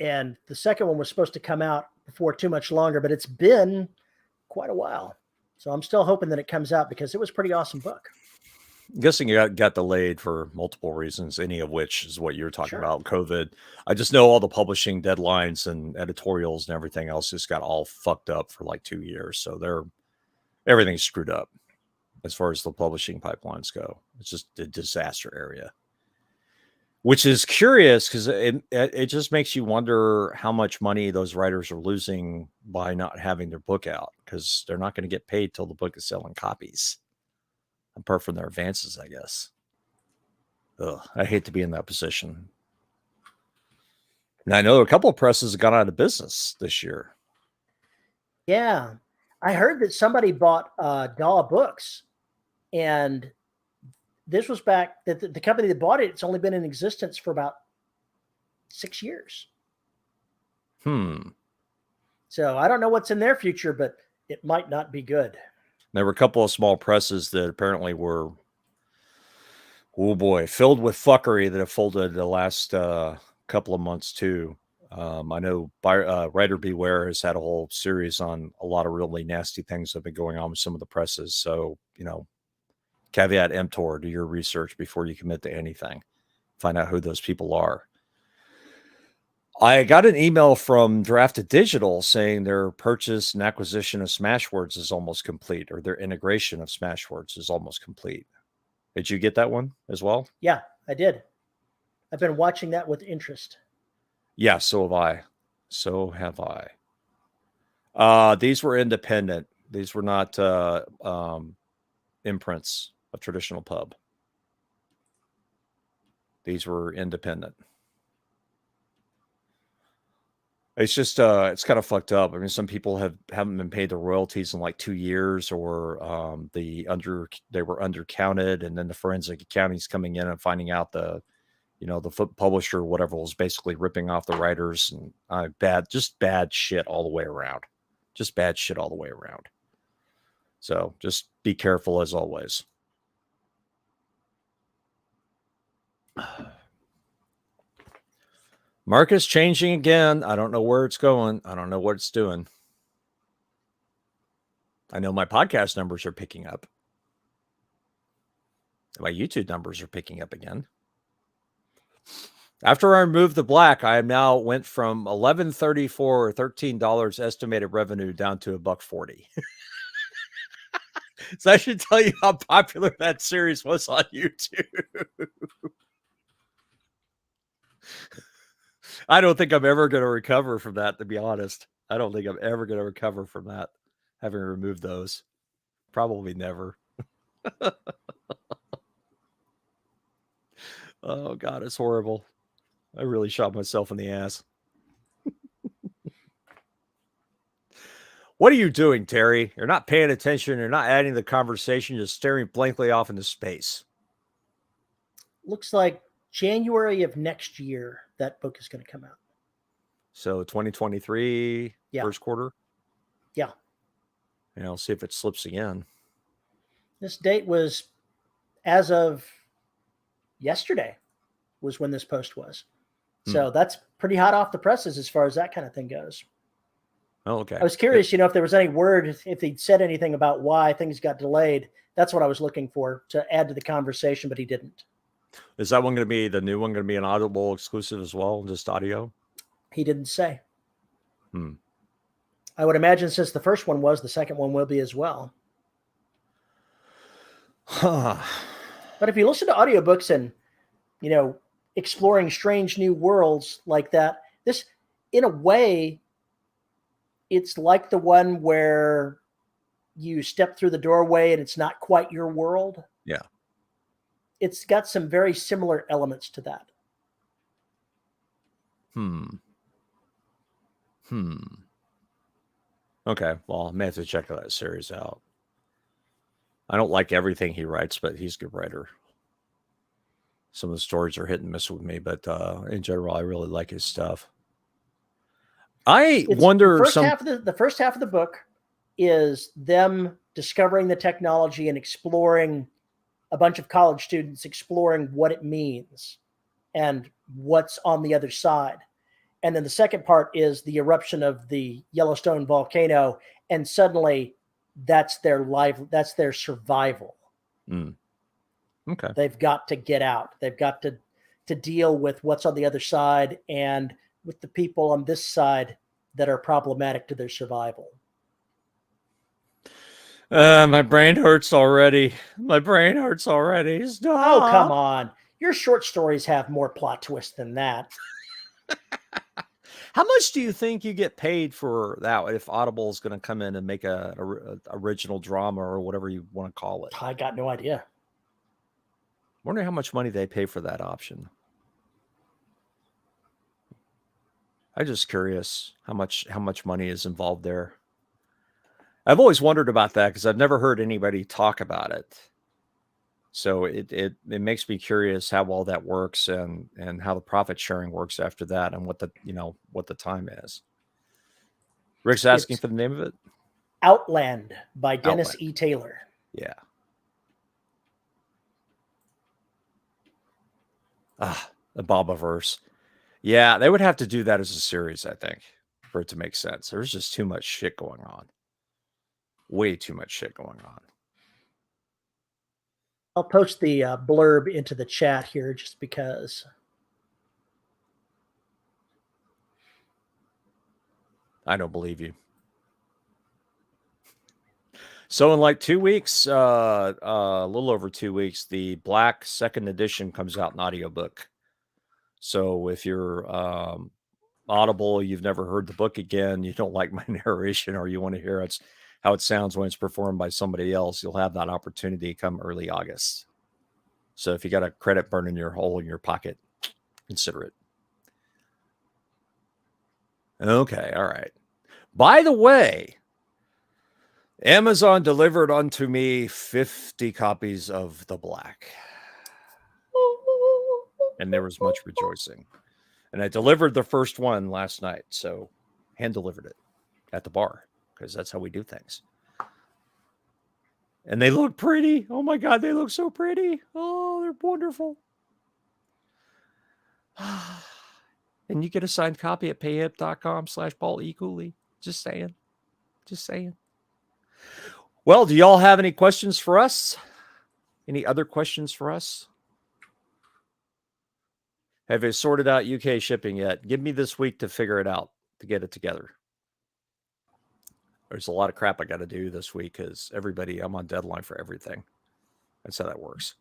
And the second one was supposed to come out before too much longer, but it's been quite a while. So I'm still hoping that it comes out because it was a pretty awesome book. I'm guessing it got delayed for multiple reasons, any of which is what you're talking about, COVID. I just know all the publishing deadlines and editorials and everything else just got all fucked up for like 2 years. So everything's screwed up as far as the publishing pipelines go. It's just a disaster area, which is curious because it just makes you wonder how much money those writers are losing by not having their book out, because they're not going to get paid till the book is selling copies. Apart from their advances, I guess. Ugh, I hate to be in that position. And I know a couple of presses have gone out of business this year. Yeah. I heard that somebody bought Daw Books, and this was back that the company that bought it, it's only been in existence for about 6 years. So I don't know what's in their future, but it might not be good. There were a couple of small presses that apparently were, oh boy, filled with fuckery that have folded the last couple of months too. I know Writer Beware has had a whole series on a lot of really nasty things that have been going on with some of the presses. So, caveat emptor, do your research before you commit to anything. Find out who those people are. I got an email from Drafted Digital saying their purchase and acquisition of Smashwords is almost complete, or their integration of Smashwords is almost complete. Did you get that one as well? Yeah, I did. I've been watching that with interest. Yeah, so have I. These were independent. These were not imprints of traditional pub. These were independent. It's just it's kind of fucked up. I mean, some people haven't been paid the royalties in like 2 years, or they were undercounted, and then the forensic accounting's coming in and finding out the publisher or whatever was basically ripping off the writers, and bad shit all the way around. Just bad shit all the way around. So just be careful as always. Market's changing again. I don't know where it's going. I don't know what it's doing. I know my podcast numbers are picking up. My YouTube numbers are picking up again. After I removed the black, I now went from $11.34 or $13 estimated revenue down to $1.40. So I should tell you how popular that series was on YouTube. I don't think I'm ever going to recover from that, to be honest. I don't think I'm ever going to recover from that, having removed those. Probably never. Oh, God, it's horrible. I really shot myself in the ass. What are you doing, Terry? You're not paying attention. You're not adding to the conversation. You're staring blankly off into space. Looks like January of next year that book is going to come out. So 2023, Yeah. first quarter? Yeah. And I'll see if it slips again. This date was as of yesterday was when this post was. So that's pretty hot off the presses as far as that kind of thing goes. Oh, okay. I was curious, if there was any word, if he'd said anything about why things got delayed. That's what I was looking for to add to the conversation, but he didn't. Is that one going to be, the new one going to be an Audible exclusive as well, just audio? He didn't say. I would imagine since the first one was, the second one will be as well. Huh. But if you listen to audiobooks and, exploring strange new worlds like that, this, in a way, it's like the one where you step through the doorway and it's not quite your world. Yeah. It's got some very similar elements to that. Okay, well, I may have to check that series out. I don't like everything he writes, but he's a good writer. Some of the stories are hit and miss with me, but in general, I really like his stuff. Wonder the first half of the book is them discovering the technology and exploring, a bunch of college students exploring what it means and what's on the other side. And then the second part is the eruption of the Yellowstone volcano, and suddenly that's their life, that's their survival. Okay. They've got to get out. They've got to deal with what's on the other side and with the people on this side that are problematic to their survival. My brain hurts already. My brain hurts already. Stop. Oh, come on. Your short stories have more plot twists than that. How much do you think you get paid for that if Audible is going to come in and make a original drama or whatever you want to call it? I got no idea. Wonder how much money they pay for that option. I'm just curious how much money is involved there. I've always wondered about that because I've never heard anybody talk about it. So it makes me curious how well that works and how the profit sharing works after that and what the time is. Rick's asking for the name of it. Outland by Dennis Outland. E. Taylor. Yeah. The Bobaverse. Yeah, they would have to do that as a series, I think, for it to make sense. There's just too much shit going on. Way too much shit going on. I'll post the blurb into the chat here just because. I don't believe you. So in like 2 weeks, a little over 2 weeks, the Black second edition comes out in audiobook. So if you're Audible, you've never heard the book again, you don't like my narration, or you want to hear how it sounds when it's performed by somebody else, you'll have that opportunity come early August. So if you got a credit burning your hole in your pocket, consider it. Okay, all right. By the way, Amazon delivered unto me 50 copies of The Black. And there was much rejoicing. And I delivered the first one last night. So hand delivered it at the bar because that's how we do things. And they look pretty. Oh my God, they look so pretty. Oh, they're wonderful. And you get a signed copy at payhip.com/Paul E. Cooley. Just saying. Just saying. Well, do y'all have any questions for us? Any other questions for us? Have you sorted out UK shipping yet? Give me this week to figure it out, to get it together. There's a lot of crap I got to do this week because I'm on deadline for everything. That's how that works.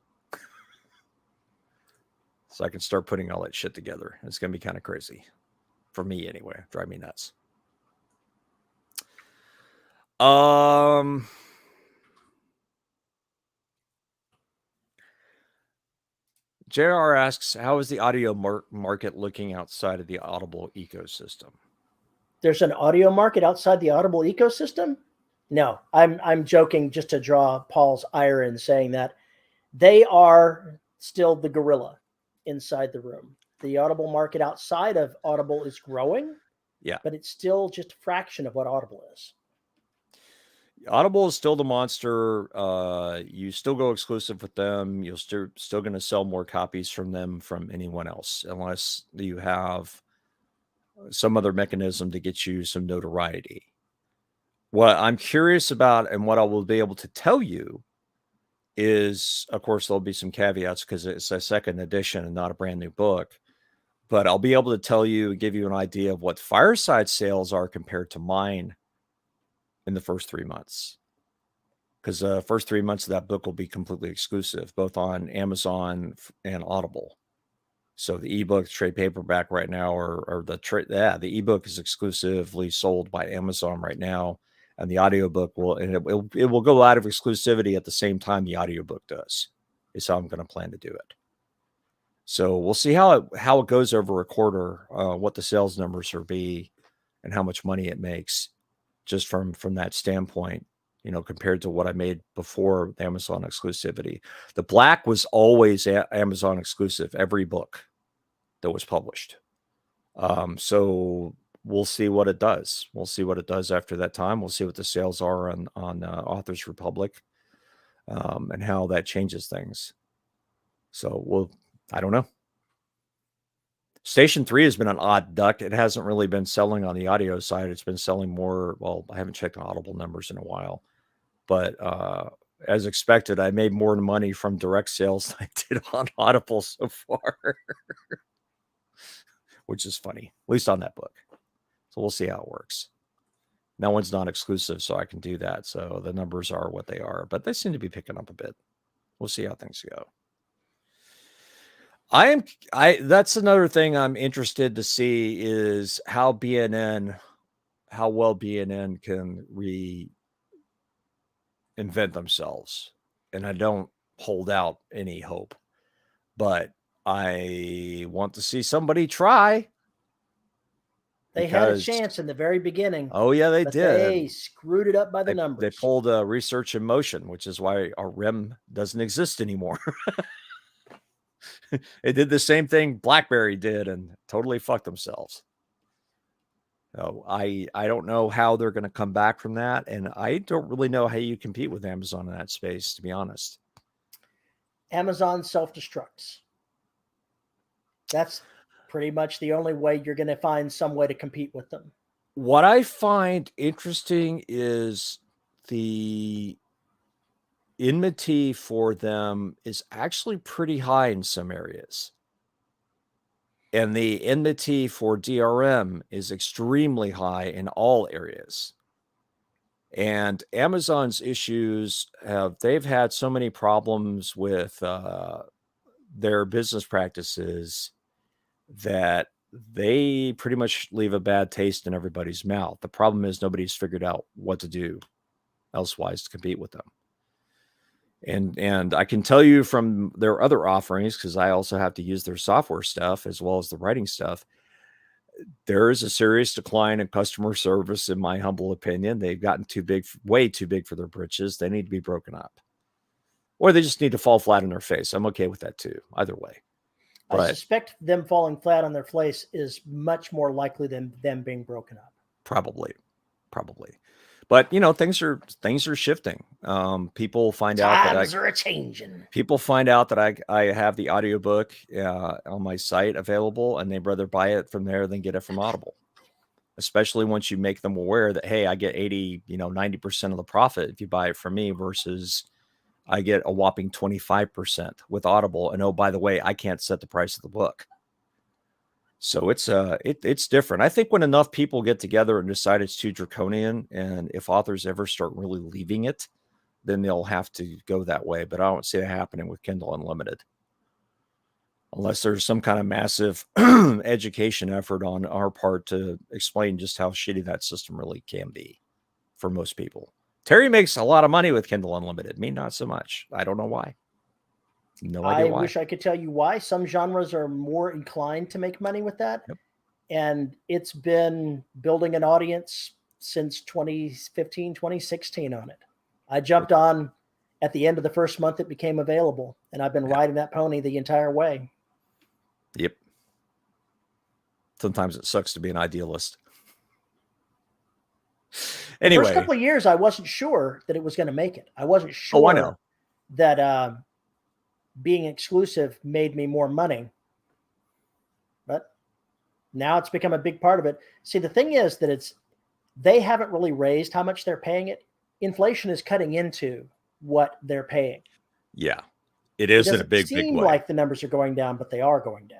So I can start putting all that shit together. It's going to be kind of crazy. For me, anyway, drive me nuts. JR asks, how is the audio market looking outside of the Audible ecosystem? There's an audio market outside the Audible ecosystem? No, I'm joking just to draw Paul's ire in saying that they are still the gorilla inside the room. The Audible market outside of Audible is growing, Yeah, but it's still just a fraction of what Audible is. Audible is still the monster. You still go exclusive with them. You're still going to sell more copies from them from anyone else, unless you have some other mechanism to get you some notoriety. What I'm curious about and what I will be able to tell you is, of course, there'll be some caveats because it's a second edition and not a brand new book. But I'll be able to tell you, give you an idea of what Fireside sales are compared to mine in the first 3 months. Because the first 3 months of that book will be completely exclusive, both on Amazon and Audible. So the ebook, trade paperback right now, or the ebook is exclusively sold by Amazon right now, and the audiobook it will go out of exclusivity at the same time the audiobook does. Is how I'm going to plan to do it. So we'll see how it goes over a quarter, what the sales numbers will be, and how much money it makes, just from that standpoint. Compared to what I made before the Amazon exclusivity. The Black was always Amazon exclusive, every book that was published. So we'll see what it does. We'll see what it does after that time. We'll see what the sales are on Authors Republic, and how that changes things. So I don't know. Station 3 has been an odd duck. It hasn't really been selling on the audio side. It's been selling more. Well, I haven't checked Audible numbers in a while, but as expected, I made more money from direct sales than I did on Audible so far, which is funny, at least on that book. So we'll see how it works. No one's non-exclusive, so I can do that. So the numbers are what they are, but they seem to be picking up a bit. We'll see how things go. That's another thing I'm interested to see is how well BNN can reinvent themselves. And I don't hold out any hope, but I want to see somebody try. They had a chance in the very beginning. Oh yeah, they did. They screwed it up by the numbers. They pulled research in motion, which is why our REM doesn't exist anymore. It did the same thing BlackBerry did and totally fucked themselves. So I don't know how they're going to come back from that, and I don't really know how you compete with Amazon in that space, to be honest. Amazon self-destructs. That's pretty much the only way you're going to find some way to compete with them. What I find interesting is the enmity for them is actually pretty high in some areas. And the enmity for DRM is extremely high in all areas. And Amazon's issues they've had so many problems with their business practices that they pretty much leave a bad taste in everybody's mouth. The problem is nobody's figured out what to do elsewise to compete with them. And I can tell you from their other offerings, because I also have to use their software stuff as well as the writing stuff, there is a serious decline in customer service, in my humble opinion. They've gotten way too big for their britches. They need to be broken up. Or they just need to fall flat on their face. I'm okay with that too, either way. But I suspect them falling flat on their face is much more likely than them being broken up. Probably. But things are shifting. People find out that times are changing. People find out that I have the audiobook on my site available, and they'd rather buy it from there than get it from Audible. Especially once you make them aware that, hey, I get 90% of the profit if you buy it from me, versus I get a whopping 25% with Audible. And oh, by the way, I can't set the price of the book. So it's different. I think when enough people get together and decide it's too draconian, and if authors ever start really leaving it, then they'll have to go that way. But I don't see it happening with Kindle Unlimited. unless there's some kind of massive education effort on our part to explain just how shitty that system really can be for most people. Terry makes a lot of money with Kindle Unlimited. Me, not so much. I don't know why. No idea why. I wish I could tell you why. Some genres are more inclined to make money with that. Yep. And it's been building an audience since 2015, 2016 on it. I jumped on at the end of the first month it became available, and I've been riding that pony the entire way. Yep. Sometimes it sucks to be an idealist. Anyway, the first couple of years, I wasn't sure that it was going to make it. I wasn't sure I know. that being exclusive made me more money. But now it's become a big part of it. See, the thing is that they haven't really raised how much they're paying it. Inflation is cutting into what they're paying. Yeah, it is in a big way. It seems like the numbers are going down, but they are going down.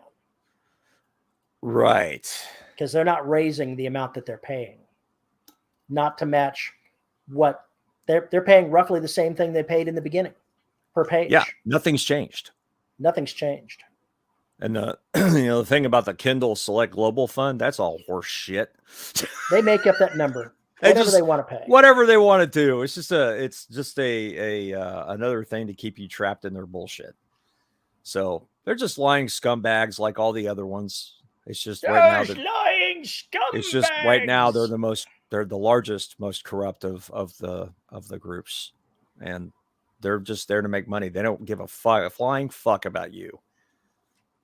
Right. Because they're not raising the amount that they're paying. Not to match what they're paying roughly the same thing they paid in the beginning per page. Yeah, nothing's changed. Nothing's changed. And the thing about the Kindle Select Global Fund, that's all horse shit. They make up that number. Whatever they want to pay. Whatever they want to do. It's just another thing to keep you trapped in their bullshit. So they're just lying scumbags like all the other ones. It's just lying scumbags. It's just right now they're the largest, most corrupt of the groups, and they're just there to make money. They don't give a flying fuck about you.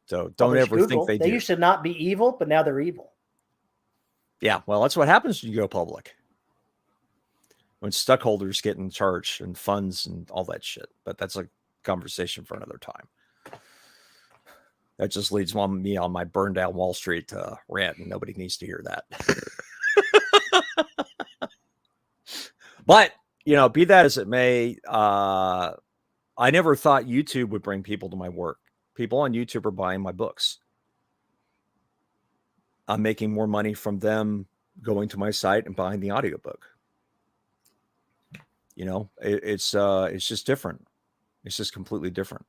So don't ever think they do. They used to not be evil, but now they're evil. Yeah, well, that's what happens when you go public. When stockholders get in charge and funds and all that shit. But that's a conversation for another time. That just leads me on my burn down Wall Street rant, and nobody needs to hear that. But, be that as it may, I never thought YouTube would bring people to my work. People on YouTube are buying my books. I'm making more money from them going to my site and buying the audiobook. It's just different. It's just completely different.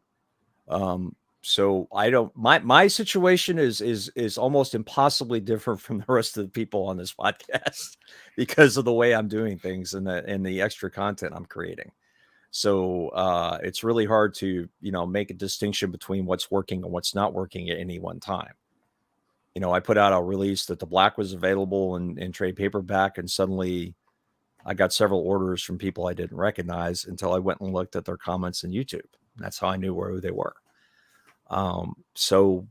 So I don't, my situation is almost impossibly different from the rest of the people on this podcast because of the way I'm doing things and the extra content I'm creating. So it's really hard to, make a distinction between what's working and what's not working at any one time. I put out a release that the black was available in trade paperback, and suddenly I got several orders from people I didn't recognize until I went and looked at their comments on YouTube. That's how I knew where they were. So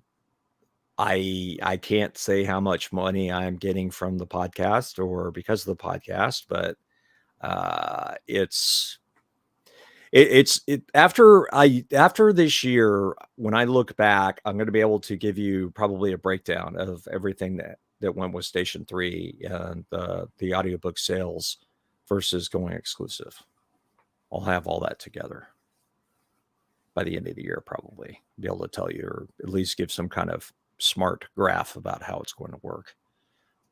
I can't say how much money I'm getting from the podcast or because of the podcast, but after this year, when I look back, I'm going to be able to give you probably a breakdown of everything that went with Station 3 and the audiobook sales versus going exclusive. I'll have all that together by the end of the year, probably be able to tell you, or at least give some kind of smart graph about how it's going to work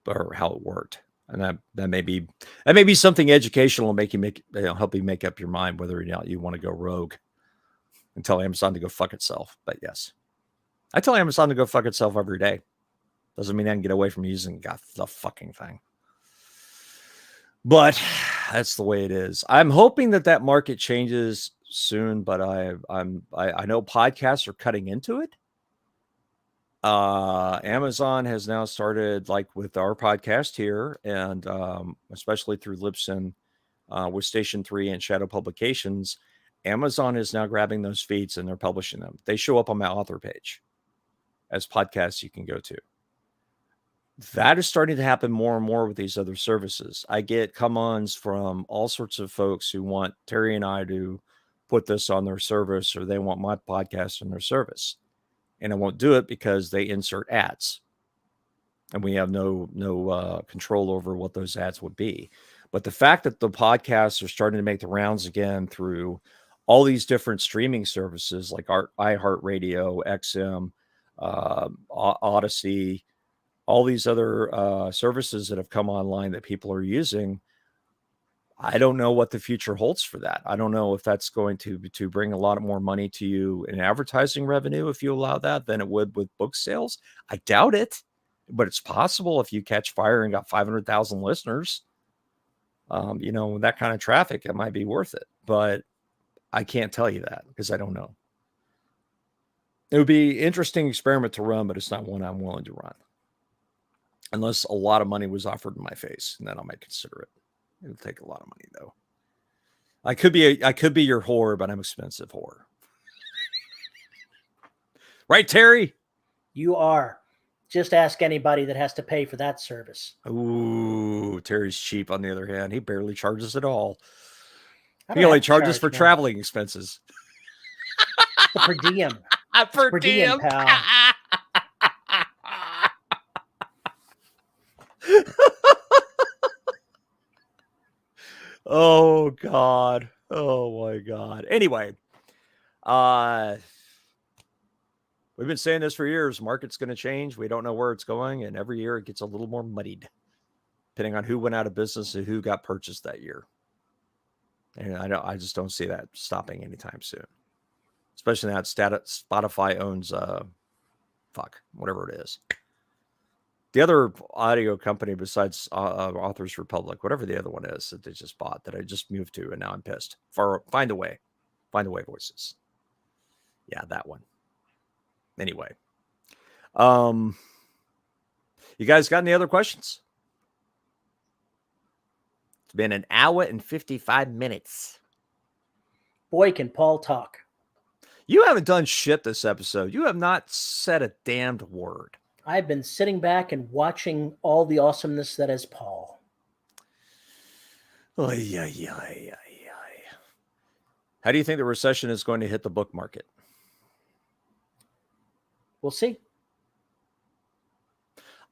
or how it worked. And that may be something educational and help you make up your mind whether or not you want to go rogue and tell Amazon to go fuck itself. But yes, I tell Amazon to go fuck itself every day. Doesn't mean I can get away from using the fucking thing. But that's the way it is. I'm hoping that market changes soon, but I know podcasts are cutting into it. Amazon has now started, like with our podcast here, and especially through Libsyn with Station 3 and Shadow Publications, Amazon is now grabbing those feeds and they're publishing them. They show up on my author page as podcasts you can go to. That is starting to happen more and more with these other services. I get come-ons from all sorts of folks who want Terry and I to put this on their service, or they want my podcast on their service. And I won't do it because they insert ads. And we have no control over what those ads would be. But the fact that the podcasts are starting to make the rounds again through all these different streaming services like iHeartRadio, XM, Odyssey, all these other services that have come online that people are using, I don't know what the future holds for that. I don't know if that's going to bring a lot more money to you in advertising revenue if you allow that than it would with book sales. I doubt it, but it's possible if you catch fire and got 500,000 listeners, that kind of traffic, it might be worth it. But I can't tell you that because I don't know. It would be an interesting experiment to run, but it's not one I'm willing to run unless a lot of money was offered in my face, and then I might consider it. It'll take a lot of money though. I could be your whore, but I'm expensive whore. Right, Terry? You are. Just ask anybody that has to pay for that service. Ooh, Terry's cheap on the other hand. He barely charges at all. I He only charges charge, for man. traveling expenses. The per diem. Per diem, pal. Oh God. Oh my God. Anyway, we've been saying this for years. Market's going to change. We don't know where it's going, and every year it gets a little more muddied, depending on who went out of business and who got purchased that year. And I just don't see that stopping anytime soon. Especially now Spotify owns whatever it is. The other audio company besides Authors Republic, whatever the other one is that they just bought, that I just moved to, and now I'm pissed. Find a Way Voices. Yeah, that one. Anyway, you guys got any other questions? It's been an hour and 55 minutes. Boy, can Paul talk. You haven't done shit this episode. You have not said a damned word. I've been sitting back and watching all the awesomeness that is Paul. How do you think the recession is going to hit the book market? We'll see.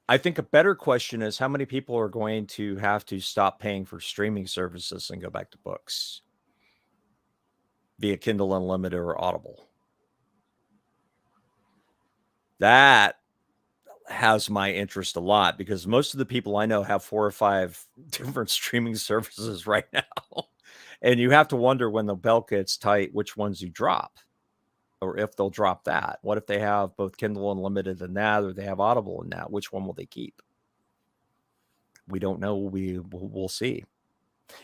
I think a better question is how many people are going to have to stop paying for streaming services and go back to books via Kindle Unlimited or Audible. That has my interest a lot because most of the people I know have 4 or 5 different streaming services right now. And you have to wonder when the belt gets tight, which ones you drop, or if they'll drop that. What if they have both Kindle Unlimited and that, or they have Audible and that? Which one will they keep? We don't know. We'll see.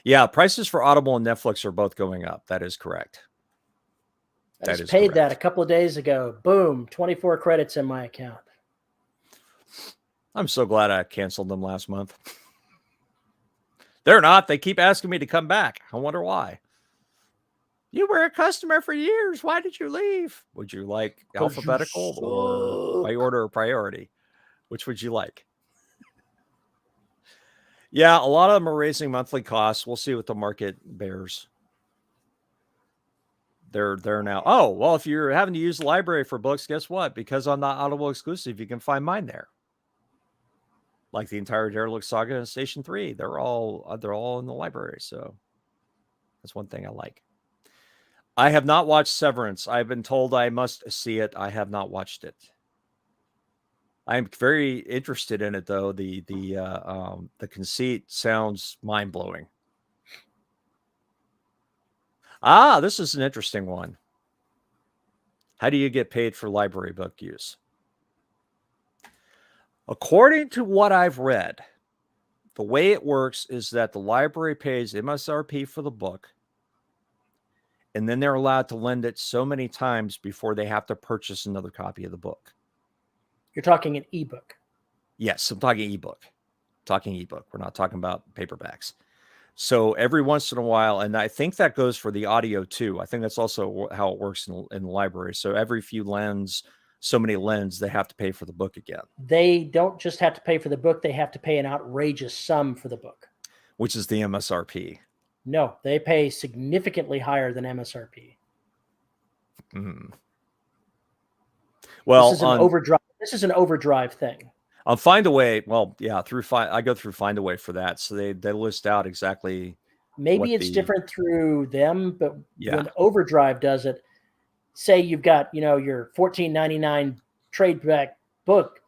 Yeah, prices for Audible and Netflix are both going up. That is correct. I just paid that a couple of days ago. Boom, 24 credits in my account. I'm so glad I canceled them last month. They're not. They keep asking me to come back. I wonder why. You were a customer for years. Why did you leave? Would you like alphabetical or by order or priority? Which would you like? Yeah, a lot of them are raising monthly costs. We'll see what the market bears. They're now. Oh, well, if you're having to use the library for books, guess what? Because I'm not Audible exclusive, you can find mine there. Like the entire Derelict Saga and Station 3. They're all in the library. So that's one thing I like. I have not watched Severance. I've been told I must see it. I have not watched it. I'm very interested in it, though. The conceit sounds mind-blowing. This is an interesting one. How do you get paid for library book use? According to what I've read, the way it works is that the library pays MSRP for the book, and then they're allowed to lend it so many times before they have to purchase another copy of the book. You're talking an ebook. Yes, I'm talking ebook. We're not talking about paperbacks. So every once in a while, and I think that goes for the audio too. I think that's also how it works in the library. So every few so many lens, they have to pay for the book again. They don't just have to pay for the book. They have to pay an outrageous sum for the book. Which is the MSRP. No, they pay significantly higher than MSRP. Well, this is an overdrive. This is an overdrive thing. On Find a Way, well, yeah, I go through Find a Way for that. So they list out exactly. Maybe it's different through them, but when Overdrive does it, say you've got your $14.99 trade back book,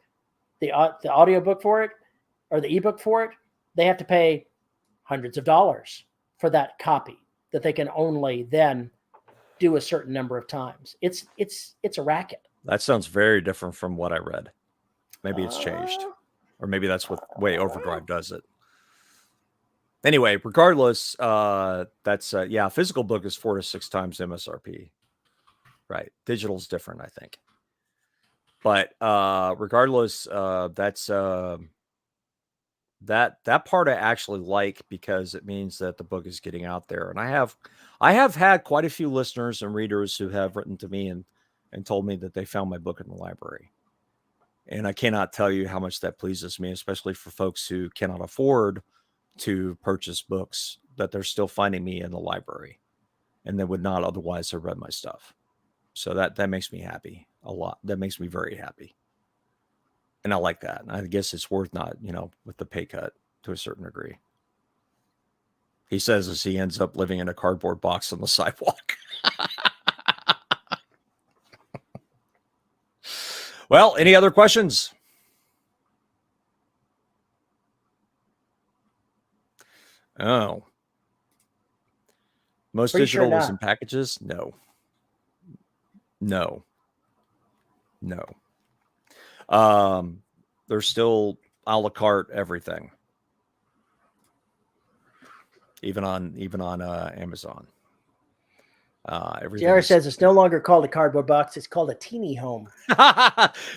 the audio book for it or the ebook for it, they have to pay hundreds of dollars. for that copy that they can only then do a certain number of times. It's a racket. That sounds very different from what I read. Maybe it's changed, or maybe that's what way Overdrive does it. Anyway, regardless, that's yeah, physical book is 4 to 6 times MSRP. Right, digital's different, I think. But regardless, that's that part I actually like, because it means that the book is getting out there. And I have had quite a few listeners and readers who have written to me and told me that they found my book in the library. And I cannot tell you how much that pleases me, especially for folks who cannot afford to purchase books, that they're still finding me in the library and they would not otherwise have read my stuff. So that makes me happy a lot. That makes me very happy. And I like that. And I guess it's worth not, with the pay cut to a certain degree. He says as he ends up living in a cardboard box on the sidewalk. Well, any other questions? Oh. Most Pretty digital sure was not. in packages? No. There's still a la carte everything. Even on Amazon. JR says it's no longer called a cardboard box. It's called a teeny home.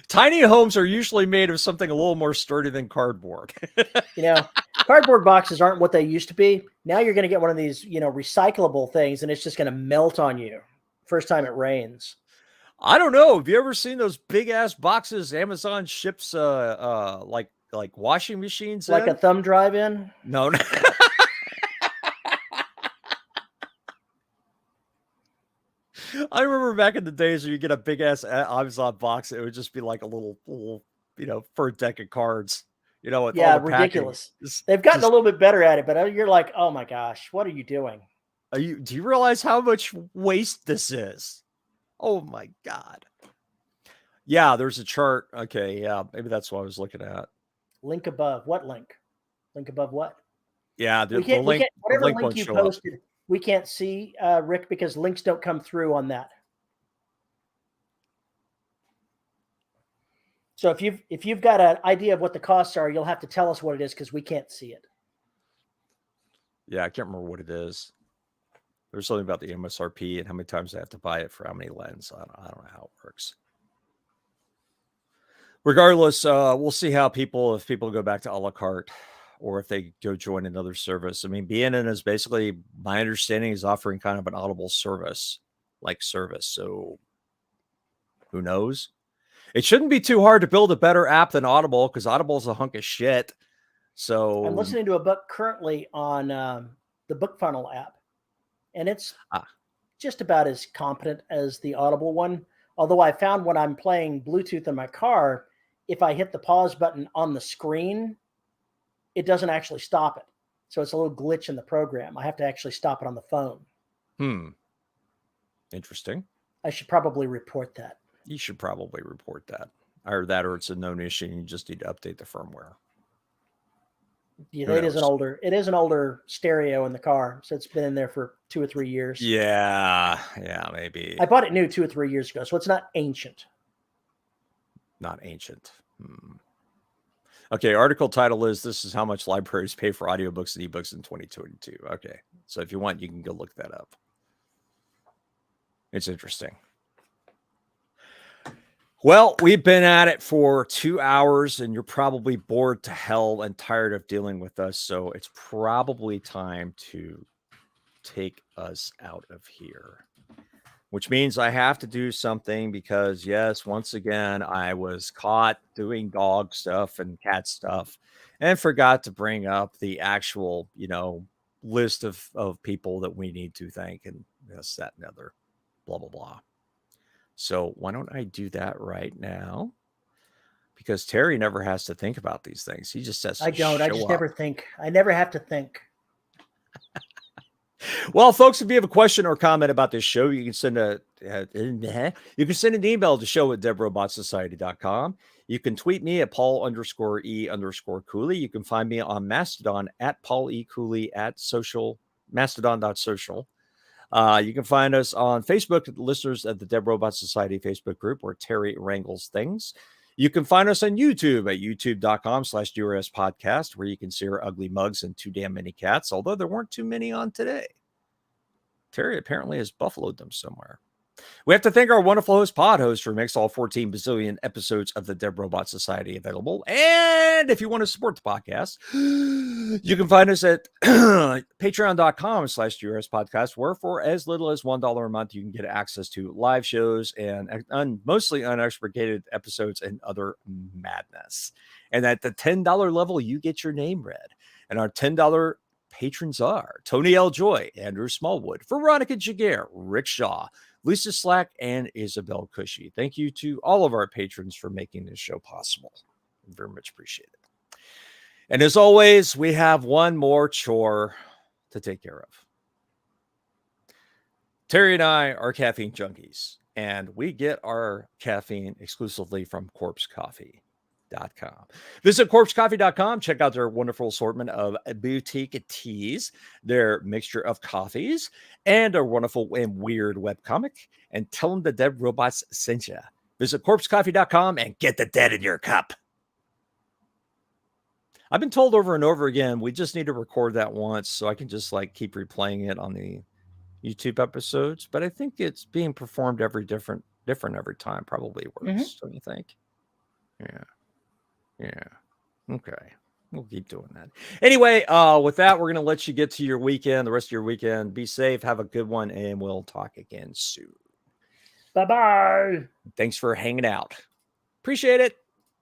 Tiny homes are usually made of something a little more sturdy than cardboard. Cardboard boxes aren't what they used to be. Now you're going to get one of these, recyclable things, and it's just going to melt on you first time it rains. I don't know. Have you ever seen those big ass boxes Amazon ships like washing machines like in? a thumb drive in? No. I remember back in the days when you get a big ass Amazon box, it would just be like a little for a deck of cards. With all the ridiculous. They've gotten a little bit better at it, but you're like, oh my gosh, what are you doing? Do you realize how much waste this is? Oh my God. Yeah, there's a chart. Okay, yeah, maybe that's what I was looking at. Link above. What link? Link above what? Yeah, the link. Whatever link you posted, we can't see, Rick, because links don't come through on that. So if you've got an idea of what the costs are, you'll have to tell us what it is, because we can't see it. Yeah, I can't remember what it is. There's something about the MSRP and how many times I have to buy it for how many lens. I don't know how it works. Regardless, we'll see how if people go back to a la carte or if they go join another service. I mean, BNN is basically, my understanding, is offering kind of an Audible service. So who knows? It shouldn't be too hard to build a better app than Audible, because Audible's a hunk of shit. So I'm listening to a book currently on the Book Funnel app, and it's just about as competent as the Audible one. Although I found when I'm playing Bluetooth in my car, if I hit the pause button on the screen, it doesn't actually stop it. So it's a little glitch in the program. I have to actually stop it on the phone. Interesting. I should probably report that. You should probably report that. Or it's a known issue and you just need to update the firmware. Yeah, it is an older stereo in the car, so it's been in there for 2 or 3 years. Yeah, maybe. I bought it new 2 or 3 years ago, so it's not ancient. Not ancient. Okay, article title is, "This is how much libraries pay for audiobooks and ebooks in 2022." Okay, so if you want, you can go look that up. It's interesting. Well, we've been at it for 2 hours, and you're probably bored to hell and tired of dealing with us, so it's probably time to take us out of here. Which means I have to do something, because, yes, once again, I was caught doing dog stuff and cat stuff and forgot to bring up the actual, list of people that we need to thank, and this, that, and other, blah, blah, blah. So why don't I do that right now? Because Terry never has to think about these things. He just has to show up. I just never think. I never have to think. Well, folks, if you have a question or comment about this show, you can send an email to show@devrobotSociety.com. You can tweet me at Paul_E_Cooley. You can find me on Mastodon at Paul E. Cooley at social mastodon.social. You can find us on Facebook, listeners at the Dead Robot Society Facebook group, where Terry wrangles things. You can find us on YouTube at youtube.com/DRS podcast, where you can see our ugly mugs and too damn many cats, although there weren't too many on today. Terry apparently has buffaloed them somewhere. We have to thank our wonderful host, Pod Host, who makes all 14 bazillion episodes of the Dead Robot Society available. And if you want to support the podcast, you can find us at patreon.com/DRS podcast, where for as little as $1 a month, you can get access to live shows and mostly unexpurgated episodes and other madness. And at the $10 level, you get your name read. And our $10 patrons are Tony L. Joy, Andrew Smallwood, Veronica Jaguar, Rick Shaw, Lisa Slack, and Isabel Cushy. Thank you to all of our patrons for making this show possible. Very much appreciate it. And as always, we have one more chore to take care of. Terry and I are caffeine junkies, and we get our caffeine exclusively from corpsecoffee.com. Visit corpsecoffee.com. Check out their wonderful assortment of boutique teas, their mixture of coffees, and a wonderful and weird webcomic. And tell them the Dead Robots sent you. Visit corpsecoffee.com and get the dead in your cup. I've been told over and over again, we just need to record that once so I can just like keep replaying it on the YouTube episodes. But I think it's being performed different every time. Probably works, don't you think? Yeah. Okay. We'll keep doing that. Anyway, with that, we're going to let you get to your weekend, the rest of your weekend. Be safe. Have a good one. And we'll talk again soon. Bye-bye. Thanks for hanging out. Appreciate it.